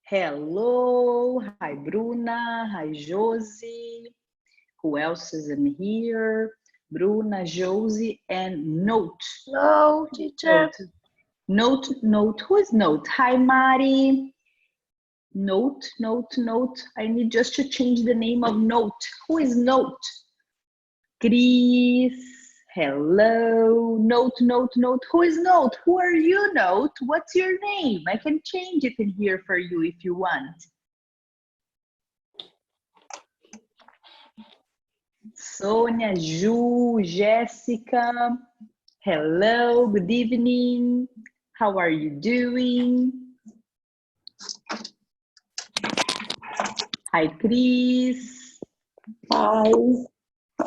Hello, hi Bruna, hi Josie. Who else is in here? Bruna, Josie, and Note. Hello, teacher. Note. Who is Note? Hi, Mari. Note. I need just to change the name of Note. Who is Note? Chris. Hello. Note. Who is Note? Who are you, Note? What's your name? I can change it in here for you if you want. Sonia, Ju, Jessica. Hello, good evening. How are you doing? Hi, Chris. Hi.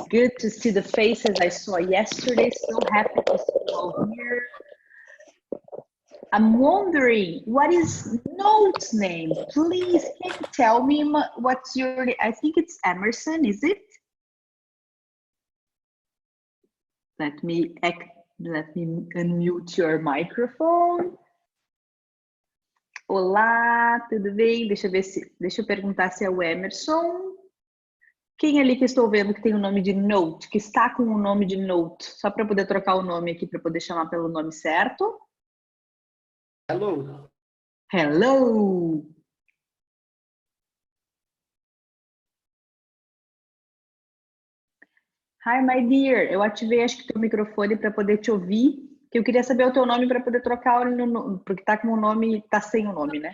Good to see the faces I saw yesterday. So happy to see you all here. I'm wondering, what is Note's name? Please, can you tell me what's your name? I think it's Emerson, is it? Let me unmute your microphone. Olá, tudo bem? Deixa eu perguntar se é o Emerson. Quem ali que estou vendo que tem o nome de Note, que está com o nome de Note, só para poder trocar o nome aqui, para poder chamar pelo nome certo? Hello. Hello. Hi, my dear. Eu ativei, acho que teu microfone para poder te ouvir. Que eu queria saber o teu nome para poder trocar, porque tá com o nome, tá sem o nome, né?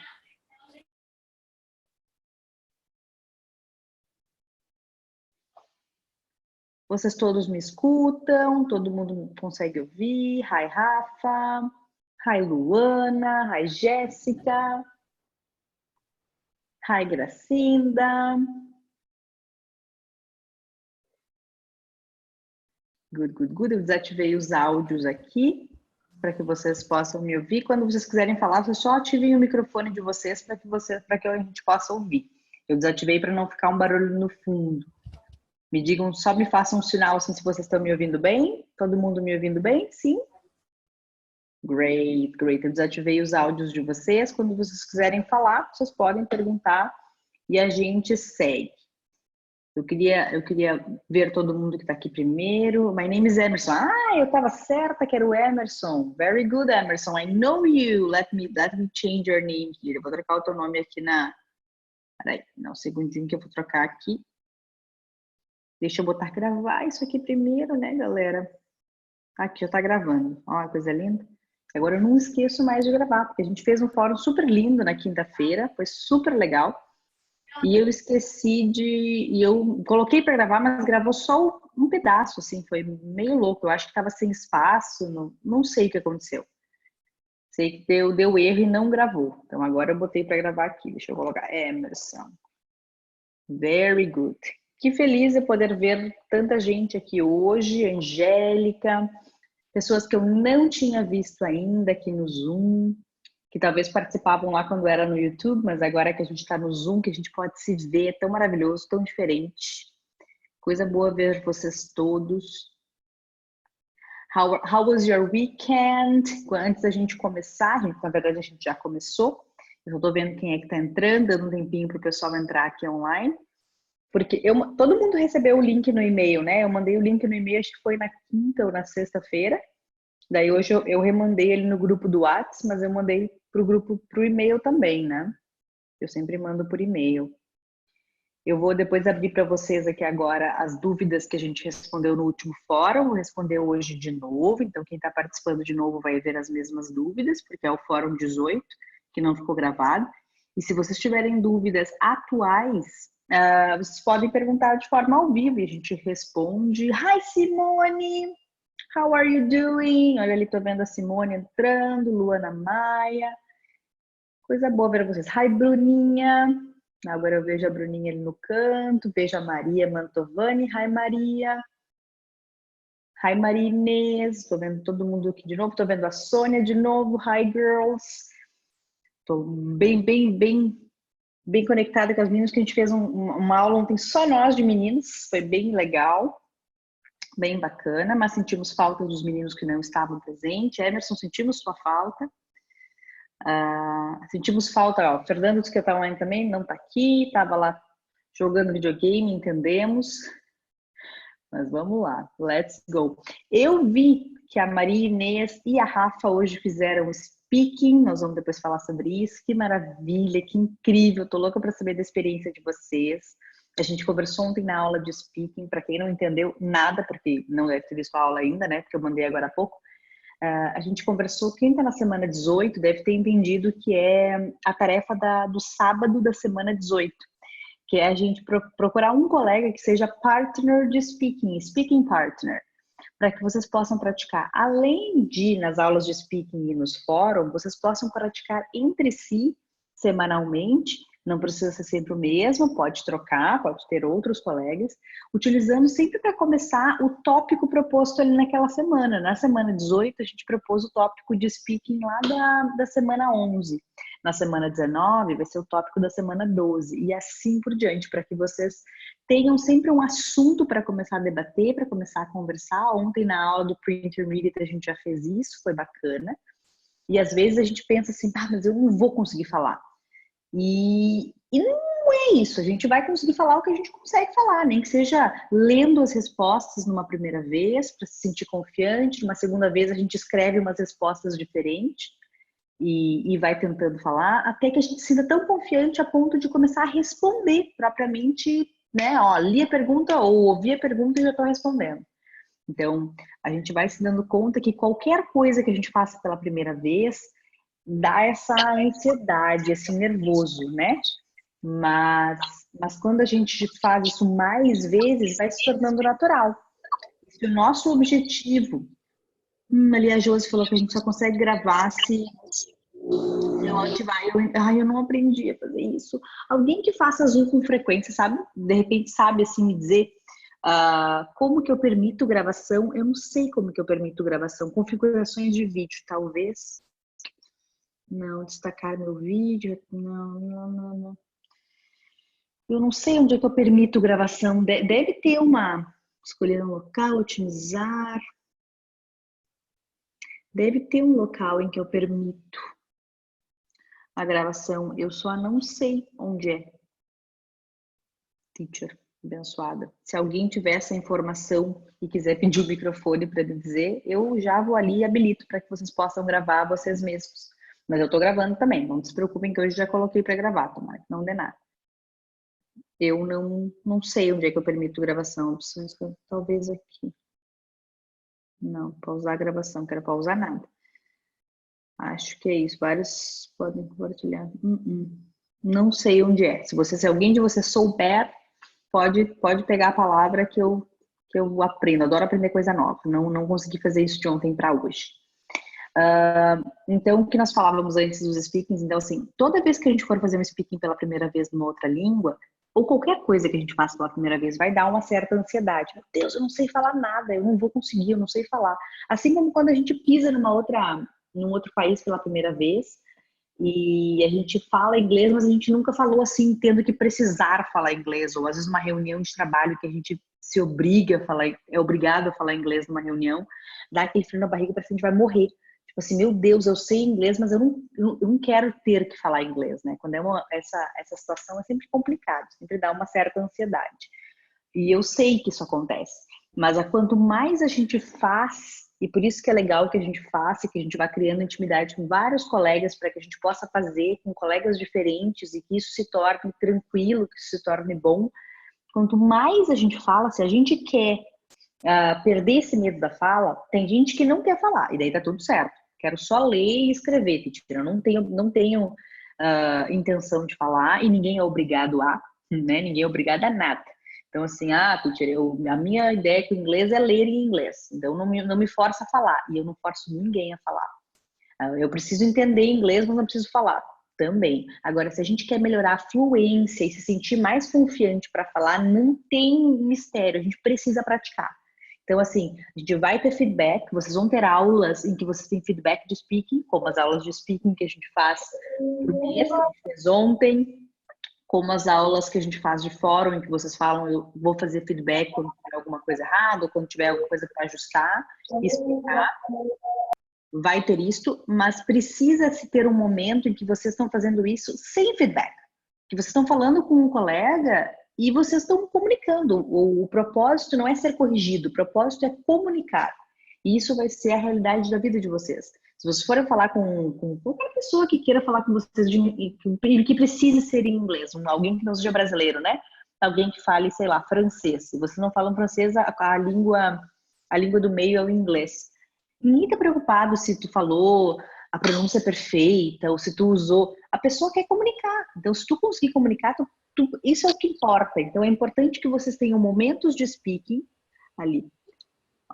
Vocês todos me escutam? Todo mundo consegue ouvir? Hi, Rafa. Hi, Luana. Hi, Jéssica. Hi, Gracinda. Good. Eu desativei os áudios aqui para que vocês possam me ouvir. Quando vocês quiserem falar, vocês só ativem o microfone de vocês para que a gente possa ouvir. Eu desativei para não ficar um barulho no fundo. Me digam, só me façam um sinal assim, se vocês estão me ouvindo bem. Todo mundo me ouvindo bem? Sim? Great. Eu desativei os áudios de vocês. Quando vocês quiserem falar, vocês podem perguntar e a gente segue. Eu queria ver todo mundo que está aqui primeiro. My name is Emerson. Eu estava certa que era o Emerson. Very good, Emerson. I know you. Let me change your name here. Eu vou trocar o teu nome aqui na... Peraí, um segundinho que eu vou trocar aqui. Deixa eu botar gravar isso aqui primeiro, né, galera? Aqui, já tá gravando. Ó, que coisa linda. Agora eu não esqueço mais de gravar, porque a gente fez um fórum super lindo na quinta-feira. Foi super legal. E eu esqueci e eu coloquei para gravar, mas gravou só um pedaço, assim, foi meio louco. Eu acho que estava sem espaço, não sei o que aconteceu. Sei que deu erro e não gravou. Então agora eu botei para gravar aqui. Deixa eu colocar Emerson. Very good. Que feliz de poder ver tanta gente aqui hoje, Angélica, pessoas que eu não tinha visto ainda aqui no Zoom, que talvez participavam lá quando era no YouTube, mas agora que a gente está no Zoom, que a gente pode se ver, é tão maravilhoso, tão diferente. Coisa boa ver vocês todos. How was your weekend? Antes da gente começar, na verdade a gente já começou. Eu estou vendo quem é que está entrando, dando um tempinho para o pessoal entrar aqui online. Porque todo mundo recebeu o link no e-mail, né? Eu mandei o link no e-mail, acho que foi na quinta ou na sexta-feira. Daí hoje eu remandei ele no grupo do WhatsApp, mas eu mandei pro grupo, pro e-mail também, né? Eu sempre mando por e-mail. Eu vou depois abrir para vocês aqui agora as dúvidas que a gente respondeu no último fórum, vou responder hoje de novo, então quem está participando de novo vai ver as mesmas dúvidas, porque é o fórum 18, que não ficou gravado. E se vocês tiverem dúvidas atuais, vocês podem perguntar de forma ao vivo e a gente responde. Hi, Simone! How are you doing? Olha ali, tô vendo a Simone entrando, Luana Maia. Coisa boa ver vocês. Hi, Bruninha. Agora eu vejo a Bruninha ali no canto, vejo a Maria Mantovani. Hi, Maria. Hi, Maria Inês. Tô vendo todo mundo aqui de novo. Tô vendo a Sônia de novo. Hi, girls. Tô bem conectada com as meninas, que a gente fez uma aula ontem só nós de meninos. Foi bem legal. Bem bacana, mas sentimos falta dos meninos que não estavam presentes. Emerson, sentimos sua falta. Sentimos falta, ó, o Fernando disse que está online também, não está aqui, estava lá jogando videogame, entendemos. Mas vamos lá, let's go. Eu vi que a Maria Inês e a Rafa hoje fizeram speaking, nós vamos depois falar sobre isso. Que maravilha, que incrível, tô louca para saber da experiência de vocês. A gente conversou ontem na aula de speaking, para quem não entendeu nada, porque não deve ter visto a aula ainda, né, porque eu mandei agora há pouco. A gente conversou, quem está na semana 18 deve ter entendido que é a tarefa do sábado da semana 18, que é a gente procurar um colega que seja partner de speaking, speaking partner, para que vocês possam praticar. Além de, nas aulas de speaking e nos fóruns, vocês possam praticar entre si, semanalmente, não precisa ser sempre o mesmo, pode trocar, pode ter outros colegas, utilizando sempre para começar o tópico proposto ali naquela semana. Na semana 18, a gente propôs o tópico de speaking lá da semana 11. Na semana 19, vai ser o tópico da semana 12, e assim por diante, para que vocês tenham sempre um assunto para começar a debater, para começar a conversar. Ontem, na aula do Pre-Intermediate, a gente já fez isso, foi bacana. E às vezes a gente pensa assim, mas eu não vou conseguir falar. E não é isso, a gente vai conseguir falar o que a gente consegue falar, nem que seja lendo as respostas numa primeira vez, para se sentir confiante, numa segunda vez a gente escreve umas respostas diferentes e vai tentando falar, até que a gente se sinta tão confiante a ponto de começar a responder propriamente, né? Ó, li a pergunta ou ouvi a pergunta e já estou respondendo. Então, a gente vai se dando conta que qualquer coisa que a gente faça pela primeira vez dá essa ansiedade, esse nervoso, né? Mas quando a gente faz isso mais vezes, vai se tornando natural. Se o nosso objetivo, ali a Josi falou que a gente só consegue gravar se eu ativar. Eu não aprendi a fazer isso. Alguém que faça Zoom com frequência, sabe? De repente sabe assim me dizer como que eu permito gravação. Eu não sei como que eu permito gravação. Configurações de vídeo, talvez. Não, destacar meu vídeo. Não. Eu não sei onde é que eu permito gravação. Deve ter escolher um local, otimizar. Deve ter um local em que eu permito a gravação. Eu só não sei onde é. Teacher, abençoada. Se alguém tiver essa informação e quiser pedir o microfone para me dizer, eu já vou ali e habilito para que vocês possam gravar vocês mesmos. Mas eu estou gravando também, não se preocupem que hoje já coloquei para gravar, tomara que não dê nada. Eu não sei onde é que eu permito gravação, talvez aqui. Não, pausar a gravação, quero pausar nada. Acho que é isso, vários podem compartilhar. Não sei onde é. Se alguém de vocês souber, pode pegar a palavra que eu aprendo. Adoro aprender coisa nova. Não consegui fazer isso de ontem para hoje. Então, o que nós falávamos antes dos speakings, então assim, toda vez que a gente for fazer um speaking pela primeira vez numa outra língua, ou qualquer coisa que a gente faça pela primeira vez, vai dar uma certa ansiedade. Meu Deus, eu não sei falar nada, eu não vou conseguir, eu não sei falar. Assim como quando a gente pisa num outro país pela primeira vez, e a gente fala inglês, mas a gente nunca falou assim, tendo que precisar falar inglês, ou às vezes uma reunião de trabalho que a gente se obriga a falar, é obrigado a falar inglês numa reunião, dá aquele frio na barriga, parece que a gente vai morrer. Tipo assim, meu Deus, eu sei inglês, mas eu não quero ter que falar inglês, né? Quando essa situação é sempre complicado, sempre dá uma certa ansiedade. E eu sei que isso acontece, mas quanto mais a gente faz, e por isso que é legal que a gente faça, que a gente vá criando intimidade com vários colegas para que a gente possa fazer com colegas diferentes e que isso se torne tranquilo, que isso se torne bom. Quanto mais a gente fala, se a gente quer perder esse medo da fala, tem gente que não quer falar, e daí tá tudo certo. Quero só ler e escrever, Titira. Eu não tenho intenção de falar e ninguém é obrigado né? Ninguém é obrigado a nada. Então, assim, Titira, a minha ideia com o inglês é ler em inglês. Então, não me força a falar. E eu não forço ninguém a falar. Eu preciso entender inglês, mas não preciso falar também. Agora, se a gente quer melhorar a fluência e se sentir mais confiante para falar, não tem mistério. A gente precisa praticar. Então, assim, a gente vai ter feedback, vocês vão ter aulas em que vocês têm feedback de speaking, como as aulas de speaking que a gente faz por mês, que a gente fez ontem, como as aulas que a gente faz de fórum, em que vocês falam, eu vou fazer feedback quando tiver alguma coisa errada, ou quando tiver alguma coisa para ajustar e explicar. vai ter isto, mas precisa se ter um momento em que vocês estão fazendo isso sem feedback. Que vocês estão falando com um colega e vocês estão comunicando. O propósito não é ser corrigido, o propósito é comunicar. E isso vai ser a realidade da vida de vocês. Se vocês forem falar com qualquer pessoa que queira falar com vocês, que precise ser em inglês, alguém que não seja brasileiro, né? Alguém que fale, sei lá, francês. Se vocês não falam francês, a língua do meio é o inglês. Ninguém está preocupado se tu falou a pronúncia perfeita ou se tu usou. A pessoa quer comunicar. Então, se tu conseguir comunicar, isso é o que importa. Então, é importante que vocês tenham momentos de speaking ali.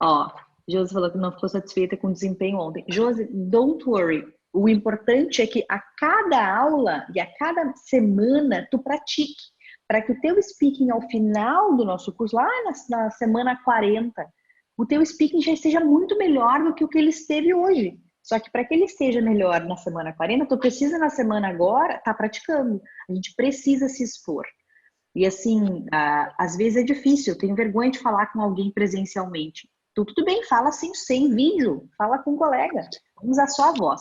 Ó, Josi falou que não ficou satisfeita com o desempenho ontem. Josi, don't worry. O importante é que a cada aula e a cada semana tu pratique. Para que o teu speaking ao final do nosso curso, lá na semana 40, o teu speaking já esteja muito melhor do que o que ele esteve hoje. Só que para que ele esteja melhor na semana 40, tu precisa na semana agora estar praticando. A gente precisa se expor. E assim, às vezes é difícil, eu tenho vergonha de falar com alguém presencialmente. Então, tudo bem, fala assim, sem vídeo, fala com um colega, vamos usar só a voz,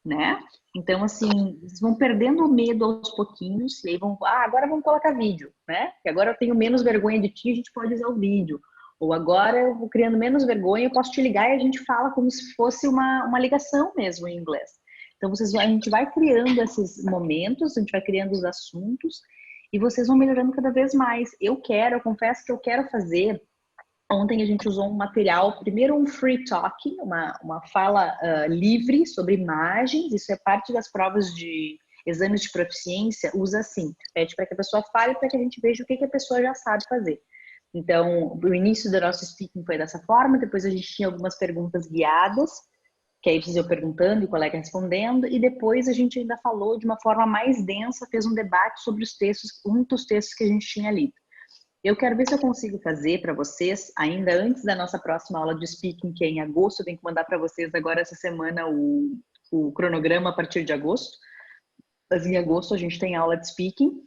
né? Então, assim, eles vão perdendo o medo aos pouquinhos, e aí vão, agora vamos colocar vídeo, né? Que agora eu tenho menos vergonha de ti, a gente pode usar o vídeo. Ou agora eu vou criando menos vergonha, eu posso te ligar e a gente fala como se fosse uma ligação mesmo em inglês. Então, a gente vai criando esses momentos, a gente vai criando os assuntos, e vocês vão melhorando cada vez mais. Eu confesso que eu quero fazer. Ontem a gente usou um material, primeiro um free talking, uma fala livre sobre imagens, isso é parte das provas de exames de proficiência, usa assim, pede para que a pessoa fale para que a gente veja o que a pessoa já sabe fazer. Então, o início do nosso speaking foi dessa forma, depois a gente tinha algumas perguntas guiadas, que aí vocês iam perguntando e o colega respondendo, e depois a gente ainda falou de uma forma mais densa, fez um debate sobre os textos, um dos textos que a gente tinha lido. Eu quero ver se eu consigo fazer para vocês, ainda antes da nossa próxima aula de speaking, que é em agosto, eu tenho que mandar para vocês agora essa semana o cronograma a partir de agosto. Mas em agosto a gente tem aula de speaking.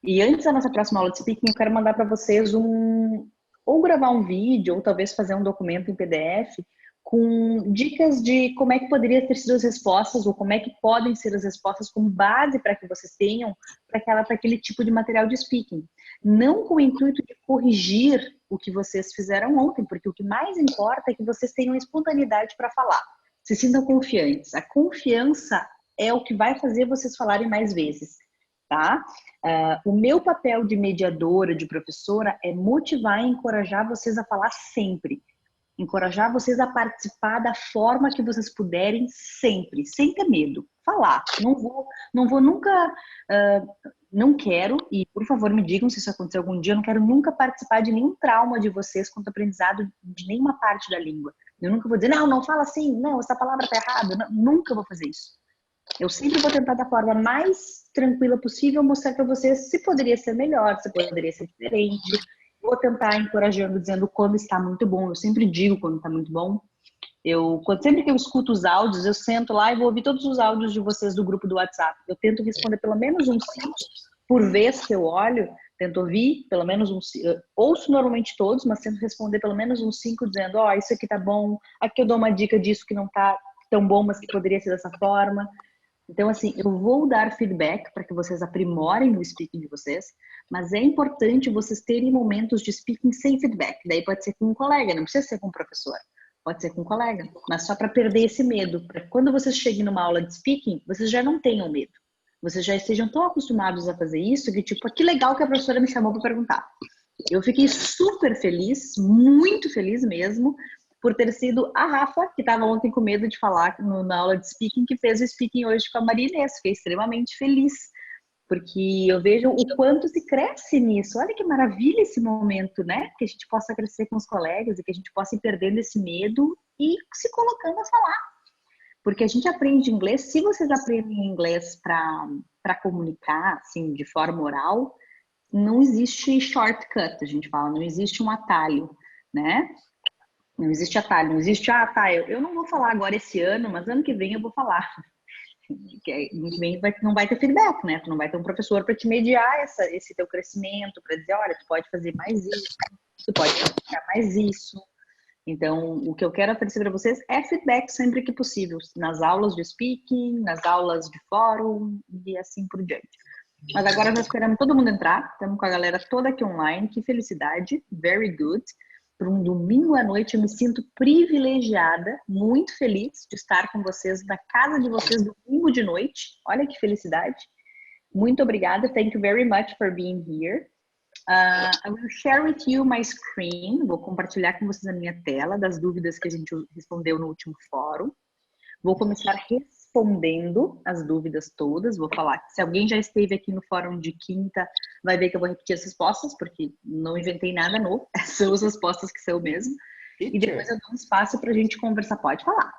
E antes da nossa próxima aula de speaking, eu quero mandar para vocês ou gravar um vídeo, ou talvez fazer um documento em PDF com dicas de como é que poderia ter sido as respostas, ou como é que podem ser as respostas como base para que vocês tenham para aquele tipo de material de speaking. Não com o intuito de corrigir o que vocês fizeram ontem, porque o que mais importa é que vocês tenham espontaneidade para falar. Se sintam confiantes. A confiança é o que vai fazer vocês falarem mais vezes, tá? O meu papel de mediadora, de professora, é motivar e encorajar vocês a falar sempre. Encorajar vocês a participar da forma que vocês puderem sempre, sem ter medo. Falar. Não vou nunca... não quero, e por favor me digam se isso acontecer algum dia, eu não quero nunca participar de nenhum trauma de vocês quanto aprendizado de nenhuma parte da língua. Eu nunca vou dizer, não fala assim, não, essa palavra tá errada. Não, nunca vou fazer isso. Eu sempre vou tentar da forma mais tranquila possível mostrar para vocês se poderia ser melhor, se poderia ser diferente. Vou tentar encorajando, dizendo quando está muito bom. Eu sempre digo quando está muito bom. Sempre que eu escuto os áudios, eu sento lá e vou ouvir todos os áudios de vocês do grupo do WhatsApp. Eu tento responder pelo menos uns 5 por vez que eu olho. Tento ouvir pelo menos uns... ouço normalmente todos, mas tento responder pelo menos uns 5 dizendo, isso aqui tá bom, aqui eu dou uma dica disso que não tá tão bom, mas que poderia ser dessa forma. Então, assim, eu vou dar feedback para que vocês aprimorem o speaking de vocês, mas é importante vocês terem momentos de speaking sem feedback. Daí pode ser com um colega, não precisa ser com um professor. Pode ser com um colega, mas só para perder esse medo. Para quando vocês cheguem numa aula de speaking, vocês já não tenham medo. Vocês já estejam tão acostumados a fazer isso que, tipo, que legal que a professora me chamou para perguntar. Eu fiquei super feliz, muito feliz mesmo, por ter sido a Rafa, que estava ontem com medo de falar na aula de speaking, que fez o speaking hoje com a Maria Inês. Fiquei extremamente feliz, porque eu vejo o quanto se cresce nisso. Olha que maravilha esse momento, né? Que a gente possa crescer com os colegas e que a gente possa ir perdendo esse medo e se colocando a falar. Porque a gente aprende inglês, se vocês aprendem inglês para comunicar, assim, de forma oral, não existe shortcut, a gente fala, não existe um atalho, né? Não existe atalho, não existe, eu não vou falar agora esse ano, mas ano que vem eu vou falar. Ano que vem não vai ter feedback, né? Tu não vai ter um professor para te mediar esse teu crescimento, para dizer, olha, tu pode fazer mais isso, tu pode praticar mais isso. Então, o que eu quero oferecer para vocês é feedback sempre que possível, nas aulas de speaking, nas aulas de fórum e assim por diante. Mas agora nós esperamos todo mundo entrar, estamos com a galera toda aqui online, que felicidade, very good. Por um domingo à noite eu me sinto privilegiada, muito feliz de estar com vocês na casa de vocês domingo de noite. Olha que felicidade. Muito obrigada, thank you very much for being here. I will share with you my screen. Vou compartilhar com vocês a minha tela das dúvidas que a gente respondeu no último fórum. Vou começar respondendo as dúvidas todas. Vou falar que se alguém já esteve aqui no fórum de quinta, vai ver que eu vou repetir as respostas, porque não inventei nada novo. São as respostas que são mesmo. Teacher. E depois eu dou um espaço para a gente conversar. Pode falar.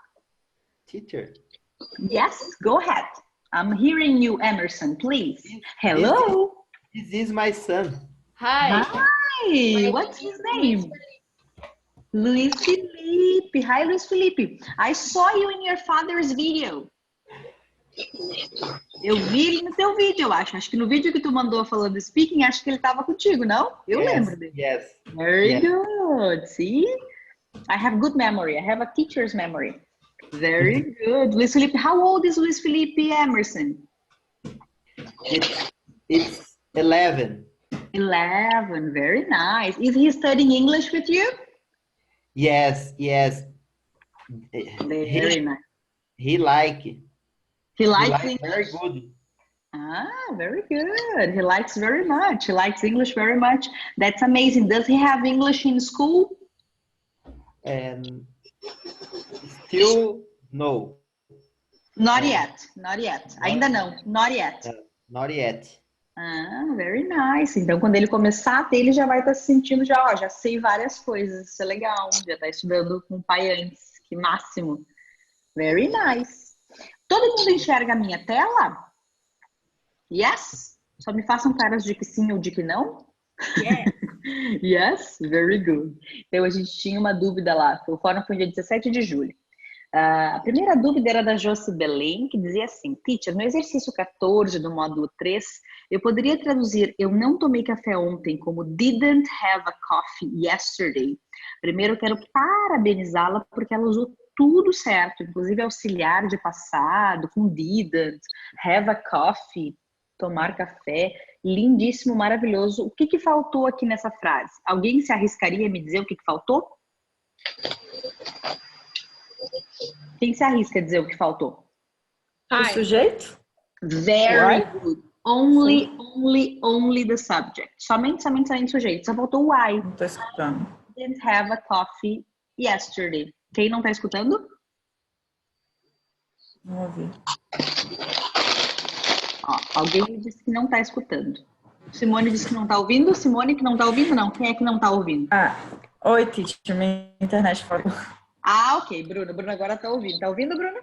Teacher. Yes, go ahead. I'm hearing you, Emerson, please. Hello. This is my son. Hi. Hi, what's his name? Luiz Felipe. Hi, Luiz Felipe. I saw you in your father's video. Eu vi ele no teu vídeo, eu acho. Acho que no vídeo que tu mandou falando speaking, acho que ele estava contigo, não? Eu lembro dele. Yes. Very good. See? I have good memory. I have a teacher's memory. Very good. Luiz Felipe, how old is Luiz Felipe Emerson? It's 11. 11. Very nice. Is he studying English with you? Yes. Very nice. He like. He likes Very English? good. Ah, very good. He likes very much. He likes English very much. That's amazing. Does he have English in school? And still no. Not yet. Not yet. Ainda não. Not yet. Not yet. Ah, very nice. Então, quando ele começar a ter, ele já vai estar se sentindo já sei várias coisas. Isso é legal. Já está estudando com o pai antes. Que máximo. Very nice. Todo mundo enxerga a minha tela? Yes? Só me façam caras de que sim ou de que não? Yeah. Yes? Very good. Então, a gente tinha uma dúvida lá. O fórum foi dia 17 de julho. A primeira dúvida era da Josi Belém, que dizia assim: Teacher, no exercício 14 do módulo 3, eu poderia traduzir eu não tomei café ontem como didn't have a coffee yesterday. Primeiro, eu quero parabenizá-la porque ela usou tudo certo, inclusive auxiliar de passado, com didn't, have a coffee, tomar café. Lindíssimo, maravilhoso. O que faltou aqui nessa frase? Alguém se arriscaria a me dizer o que faltou? Quem se arrisca a dizer o que faltou? O sujeito? Very good. Only the subject. Somente sujeito. Só faltou o I. Não tô escutando. Didn't have a coffee yesterday. Quem não tá escutando? Não ouvi. Ó, alguém me disse que não tá escutando. Simone disse que não tá ouvindo. Simone que não tá ouvindo, não. Quem é que não tá ouvindo? Oi, teacher. Minha internet falou. Ok, Bruno. Bruno agora tá ouvindo. Tá ouvindo, Bruno?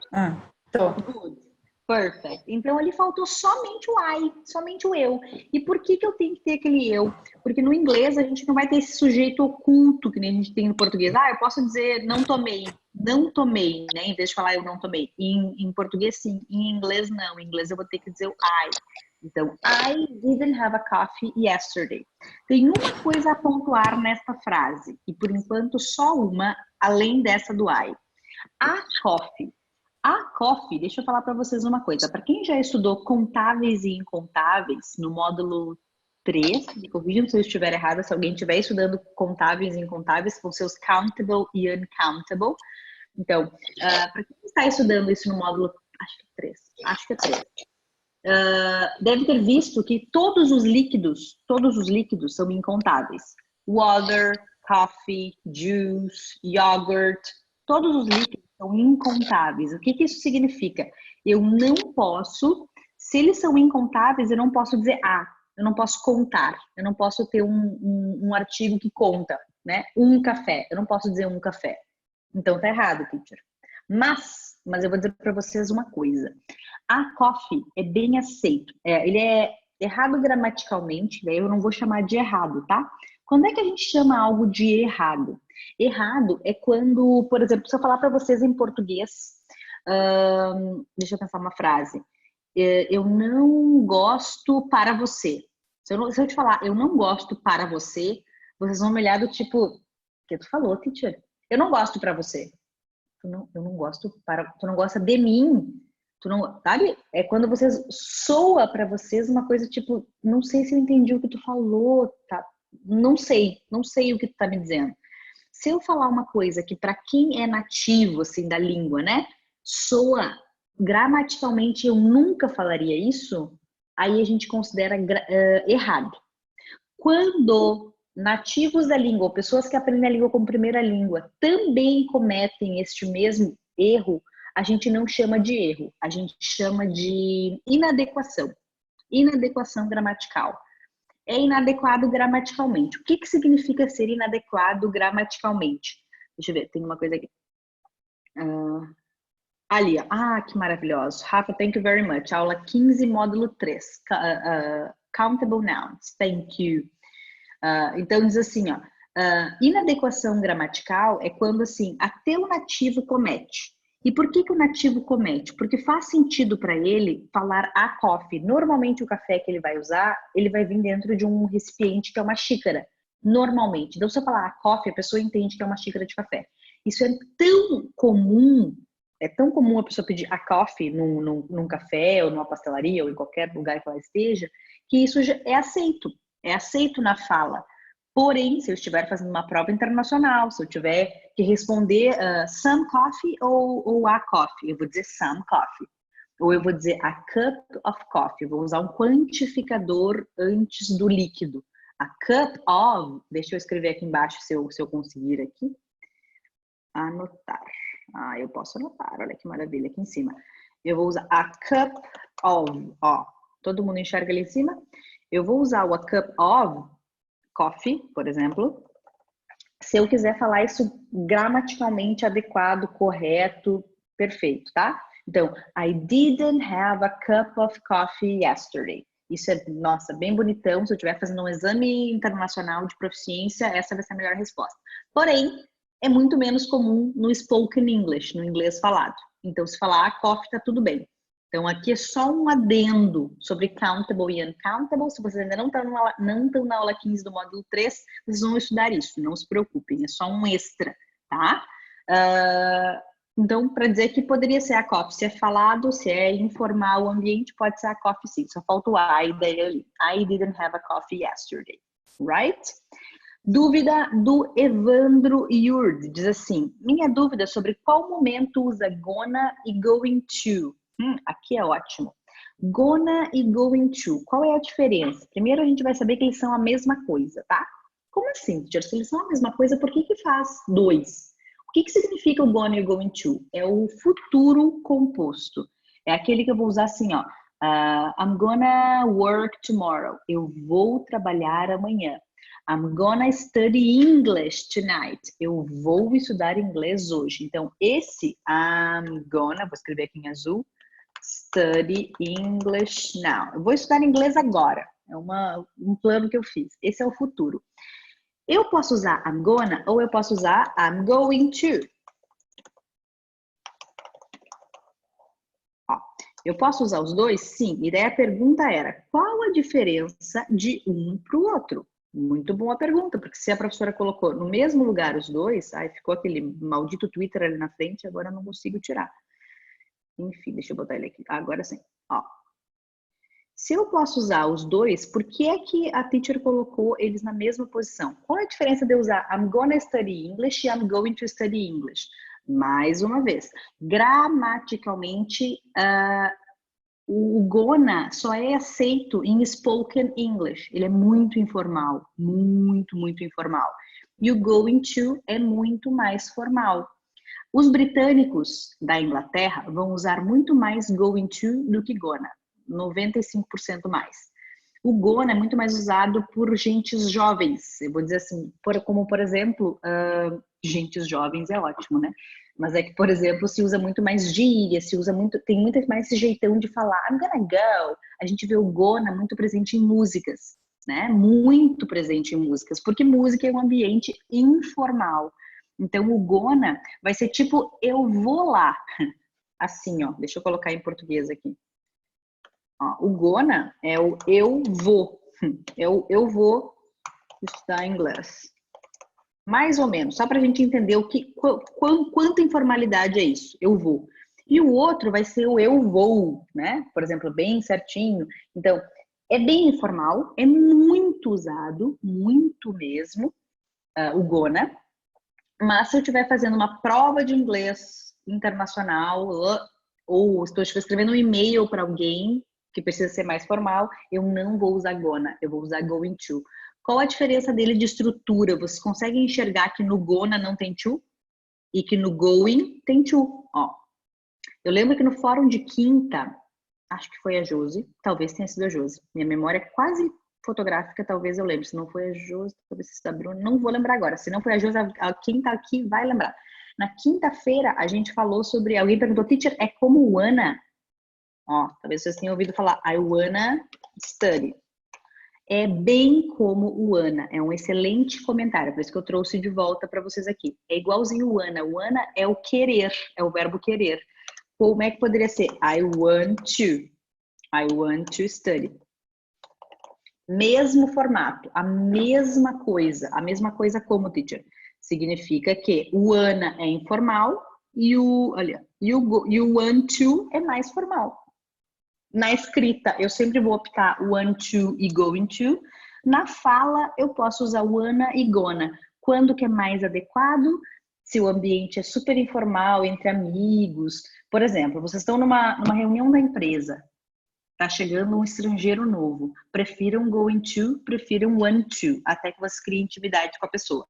Tô. Good. Perfect. Então, ele faltou somente o I, somente o eu. E por que eu tenho que ter aquele eu? Porque no inglês a gente não vai ter esse sujeito oculto, que nem a gente tem no português. Eu posso dizer não tomei, né? Em vez de falar eu não tomei. Em português, sim. Em inglês, não. Em inglês eu vou ter que dizer o I. Então, I didn't have a coffee yesterday. Tem uma coisa a pontuar nesta frase. E, por enquanto, só uma, além dessa do I. A coffee. A coffee, deixa eu falar para vocês uma coisa. Para quem já estudou contáveis e incontáveis no módulo 3, me corrijam se eu estiver errada, se alguém estiver estudando contáveis e incontáveis, com seus countable e uncountable. Então, para quem está estudando isso no módulo, acho que é 3, deve ter visto que todos os líquidos são incontáveis. Water, coffee, juice, yogurt, todos os líquidos são incontáveis. O que isso significa? Eu não posso, se eles são incontáveis, eu não posso dizer eu não posso contar, eu não posso ter um artigo que conta, né? Um café, eu não posso dizer um café. Então tá errado, teacher. Mas eu vou dizer para vocês uma coisa. A coffee é bem aceito. Ele é errado gramaticalmente, daí eu não vou chamar de errado, tá? Quando é que a gente chama algo de errado? Errado é quando, por exemplo, se eu falar para vocês em português, deixa eu pensar uma frase. Eu não gosto para você. Se eu te falar, eu não gosto para você, vocês vão me olhar do tipo, o que tu falou, teacher? Eu não gosto pra você. Eu não gosto para... Tu não gosta de mim. Tu não... Sabe? É quando vocês... Soa pra vocês uma coisa tipo... Não sei se eu entendi o que tu falou, tá? Não sei. Não sei o que tu tá me dizendo. Se eu falar uma coisa que para quem é nativo, assim, da língua, né? Soa gramaticalmente, eu nunca falaria isso, aí a gente considera errado. Quando nativos da língua, ou pessoas que aprendem a língua como primeira língua, também cometem este mesmo erro, a gente não chama de erro, a gente chama de inadequação. Inadequação gramatical. É inadequado gramaticalmente. O que significa ser inadequado gramaticalmente? Deixa eu ver, tem uma coisa aqui. Ali, ó. Ah, que maravilhoso. Rafa, thank you very much. Aula 15, módulo 3. Countable nouns. Thank you. Então, diz assim, ó. Inadequação gramatical é quando, assim, até o nativo comete. E por que o nativo comete? Porque faz sentido para ele falar a coffee. Normalmente, o café que ele vai usar, ele vai vir dentro de um recipiente que é uma xícara. Normalmente. Então, se eu falar a coffee, a pessoa entende que é uma xícara de café. Isso é tão comum a pessoa pedir a coffee num café ou numa pastelaria ou em qualquer lugar que ela esteja, que isso já é aceito na fala. Porém, se eu estiver fazendo uma prova internacional, se eu tiver que responder some coffee ou a coffee, eu vou dizer some coffee. Ou eu vou dizer a cup of coffee, eu vou usar um quantificador antes do líquido. A cup of, deixa eu escrever aqui embaixo se eu conseguir aqui. Anotar. Eu posso anotar, olha que maravilha, aqui em cima. Eu vou usar a cup of, ó, todo mundo enxerga ali em cima? Eu vou usar o a cup of coffee, por exemplo, se eu quiser falar isso gramaticalmente adequado, correto, perfeito, tá? Então, I didn't have a cup of coffee yesterday. Isso é, nossa, bem bonitão. Se eu estiver fazendo um exame internacional de proficiência, essa vai ser a melhor resposta. Porém, é muito menos comum no spoken English, no inglês falado. Então, se falar coffee, tá tudo bem. Então, aqui é só um adendo sobre countable e uncountable. Se vocês ainda não estão na aula 15 do módulo 3, vocês vão estudar isso, não se preocupem, é só um extra, tá? Então, para dizer que poderia ser a coffee, se é falado, se é informal o ambiente, pode ser a coffee sim, só falta o I daí ali. I didn't have a coffee yesterday, right? Dúvida do Evandro Yurd, diz assim, minha dúvida sobre qual momento usa gonna e going to. Aqui é ótimo. Gonna e going to, qual é a diferença? Primeiro a gente vai saber que eles são a mesma coisa, tá? Como assim, teacher? Se eles são a mesma coisa, por que faz dois? O que significa o gonna e o going to? É o futuro composto. É aquele que eu vou usar assim, ó. I'm gonna work tomorrow. Eu vou trabalhar amanhã. I'm gonna study English tonight. Eu vou estudar inglês hoje. Então, esse I'm gonna, vou escrever aqui em azul, study English now. Eu vou estudar inglês agora. É um plano que eu fiz. Esse é o futuro. Eu posso usar I'm gonna ou eu posso usar I'm going to. Ó, eu posso usar os dois? Sim. E daí a pergunta era, qual a diferença de um para o outro? Muito boa pergunta, porque se a professora colocou no mesmo lugar os dois, aí ficou aquele maldito Twitter ali na frente, agora eu não consigo tirar. Enfim, deixa eu botar ele aqui. Agora sim. Ó. Se eu posso usar os dois, por que é que a teacher colocou eles na mesma posição? Qual é a diferença de eu usar I'm gonna study English e I'm going to study English? Mais uma vez, gramaticalmente, o gonna só é aceito em spoken English. Ele é muito informal, muito, muito informal. E o going to é muito mais formal. Os britânicos da Inglaterra vão usar muito mais going to do que gonna, 95% mais. O gonna é muito mais usado por gentes jovens, eu vou dizer assim, como por exemplo, gentes jovens é ótimo, né? Mas é que, por exemplo, se usa muito mais gíria, tem muito mais esse jeitão de falar I'm gonna go. A gente vê o gonna muito presente em músicas, né? Muito presente em músicas, porque música é um ambiente informal. Então, o gonna vai ser tipo, eu vou lá. Assim, ó, deixa eu colocar em português aqui. Ó, o gonna é o eu vou. Eu vou estudar inglês. Mais ou menos, só para a gente entender quanta informalidade é isso. Eu vou. E o outro vai ser o eu vou, né? Por exemplo, bem certinho. Então, é bem informal, é muito usado, muito mesmo, o gonna. Mas se eu estiver fazendo uma prova de inglês internacional, ou estou escrevendo um e-mail para alguém que precisa ser mais formal, eu não vou usar gonna, eu vou usar going to. Qual a diferença dele de estrutura? Vocês conseguem enxergar que no gonna não tem to? E que no going tem to, ó. Eu lembro que no fórum de quinta, acho que foi a Josi, talvez tenha sido a Josi. Minha memória é quase fotográfica, talvez eu lembre. Se não foi a Josi, talvez seja a Bruna, não vou lembrar agora. Se não foi a Josi, quem tá aqui vai lembrar. Na quinta-feira, a gente falou sobre... Alguém perguntou, teacher, é como wanna? Ó, talvez vocês tenham ouvido falar, I wanna study. É bem como o wanna, é um excelente comentário, por isso que eu trouxe de volta para vocês aqui. É igualzinho o wanna. O wanna é o querer, é o verbo querer. Como é que poderia ser? I want to study. Mesmo formato, a mesma coisa como, teacher. Significa que o wanna é informal e o want to é mais formal. Na escrita, eu sempre vou optar want to e going to. Na fala, eu posso usar wanna e gonna. Quando que é mais adequado? Se o ambiente é super informal, entre amigos. Por exemplo, vocês estão numa reunião da empresa. Tá chegando um estrangeiro novo. Prefiram going to, prefiram want to, até que vocês criem intimidade com a pessoa.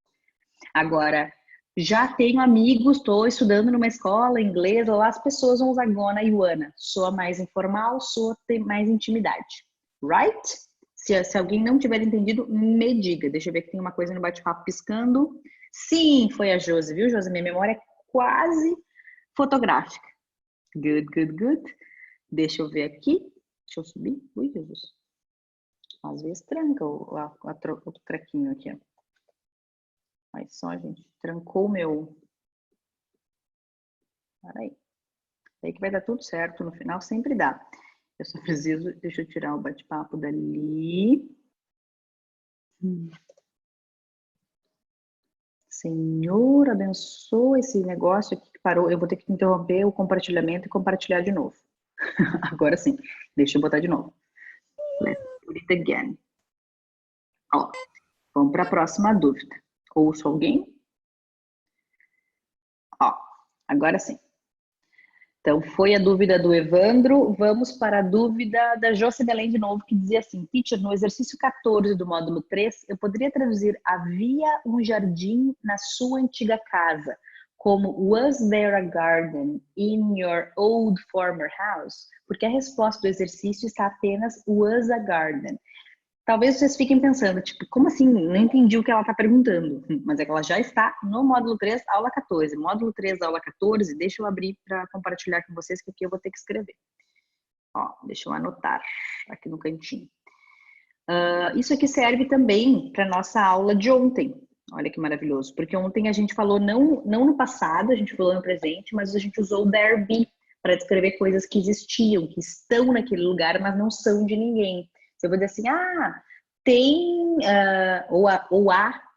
Agora, já tenho amigos, estou estudando numa escola inglesa, lá as pessoas vão usar gonna e wanna. Soa mais informal, soa ter mais intimidade. Right? Se alguém não tiver entendido, me diga. Deixa eu ver que tem uma coisa no bate-papo piscando. Sim, foi a Josi, viu, Josi? Minha memória é quase fotográfica. Good, good, good. Deixa eu ver aqui. Deixa eu subir. Ui, Jesus. Às vezes tranca o trequinho aqui, ó. Mas só, gente, trancou o meu... Peraí. Aí que vai dar tudo certo, no final sempre dá. Eu só preciso... Deixa eu tirar o bate-papo dali. Senhor, abençoa esse negócio aqui que parou. Eu vou ter que interromper o compartilhamento e compartilhar de novo. Agora sim. Deixa eu botar de novo. Let's put it again. Ó, vamos para a próxima dúvida. Ouço alguém? Ó, agora sim. Então, foi a dúvida do Evandro. Vamos para a dúvida da Josi Belém de novo, que dizia assim, teacher, no exercício 14 do módulo 3, eu poderia traduzir havia um jardim na sua antiga casa, como was there a garden in your old former house? Porque a resposta do exercício está apenas was a garden. Talvez vocês fiquem pensando, tipo, como assim? Não entendi o que ela está perguntando. Mas é que ela já está no módulo 3, aula 14. Módulo 3, aula 14, deixa eu abrir para compartilhar com vocês, que aqui eu vou ter que escrever. Ó, deixa eu anotar aqui no cantinho. Isso aqui serve também para nossa aula de ontem. Olha que maravilhoso. Porque ontem a gente falou, não no passado, a gente falou no presente, mas a gente usou o there be para descrever coisas que existiam, que estão naquele lugar, mas não são de ninguém. Se eu vou dizer assim, tem,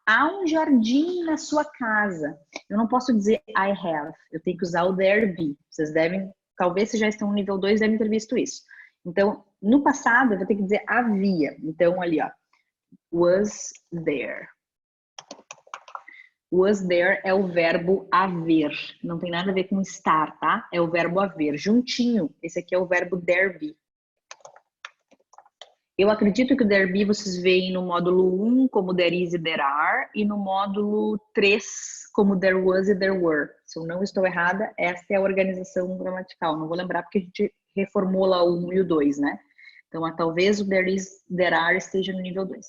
há um jardim na sua casa. Eu não posso dizer I have, eu tenho que usar o there be. Vocês devem, talvez se já estão no nível 2, devem ter visto isso. Então, no passado, eu vou ter que dizer havia. Então, ali, ó, was there. Was there é o verbo haver. Não tem nada a ver com estar, tá? É o verbo haver. Juntinho, esse aqui é o verbo there be. Eu acredito que o there be vocês veem no módulo 1 como there is e there are, e no módulo 3 como there was e there were. Se eu não estou errada, essa é a organização gramatical. Não vou lembrar porque a gente reformou lá o 1 e o 2, né? Então, talvez o there is, there are esteja no nível 2.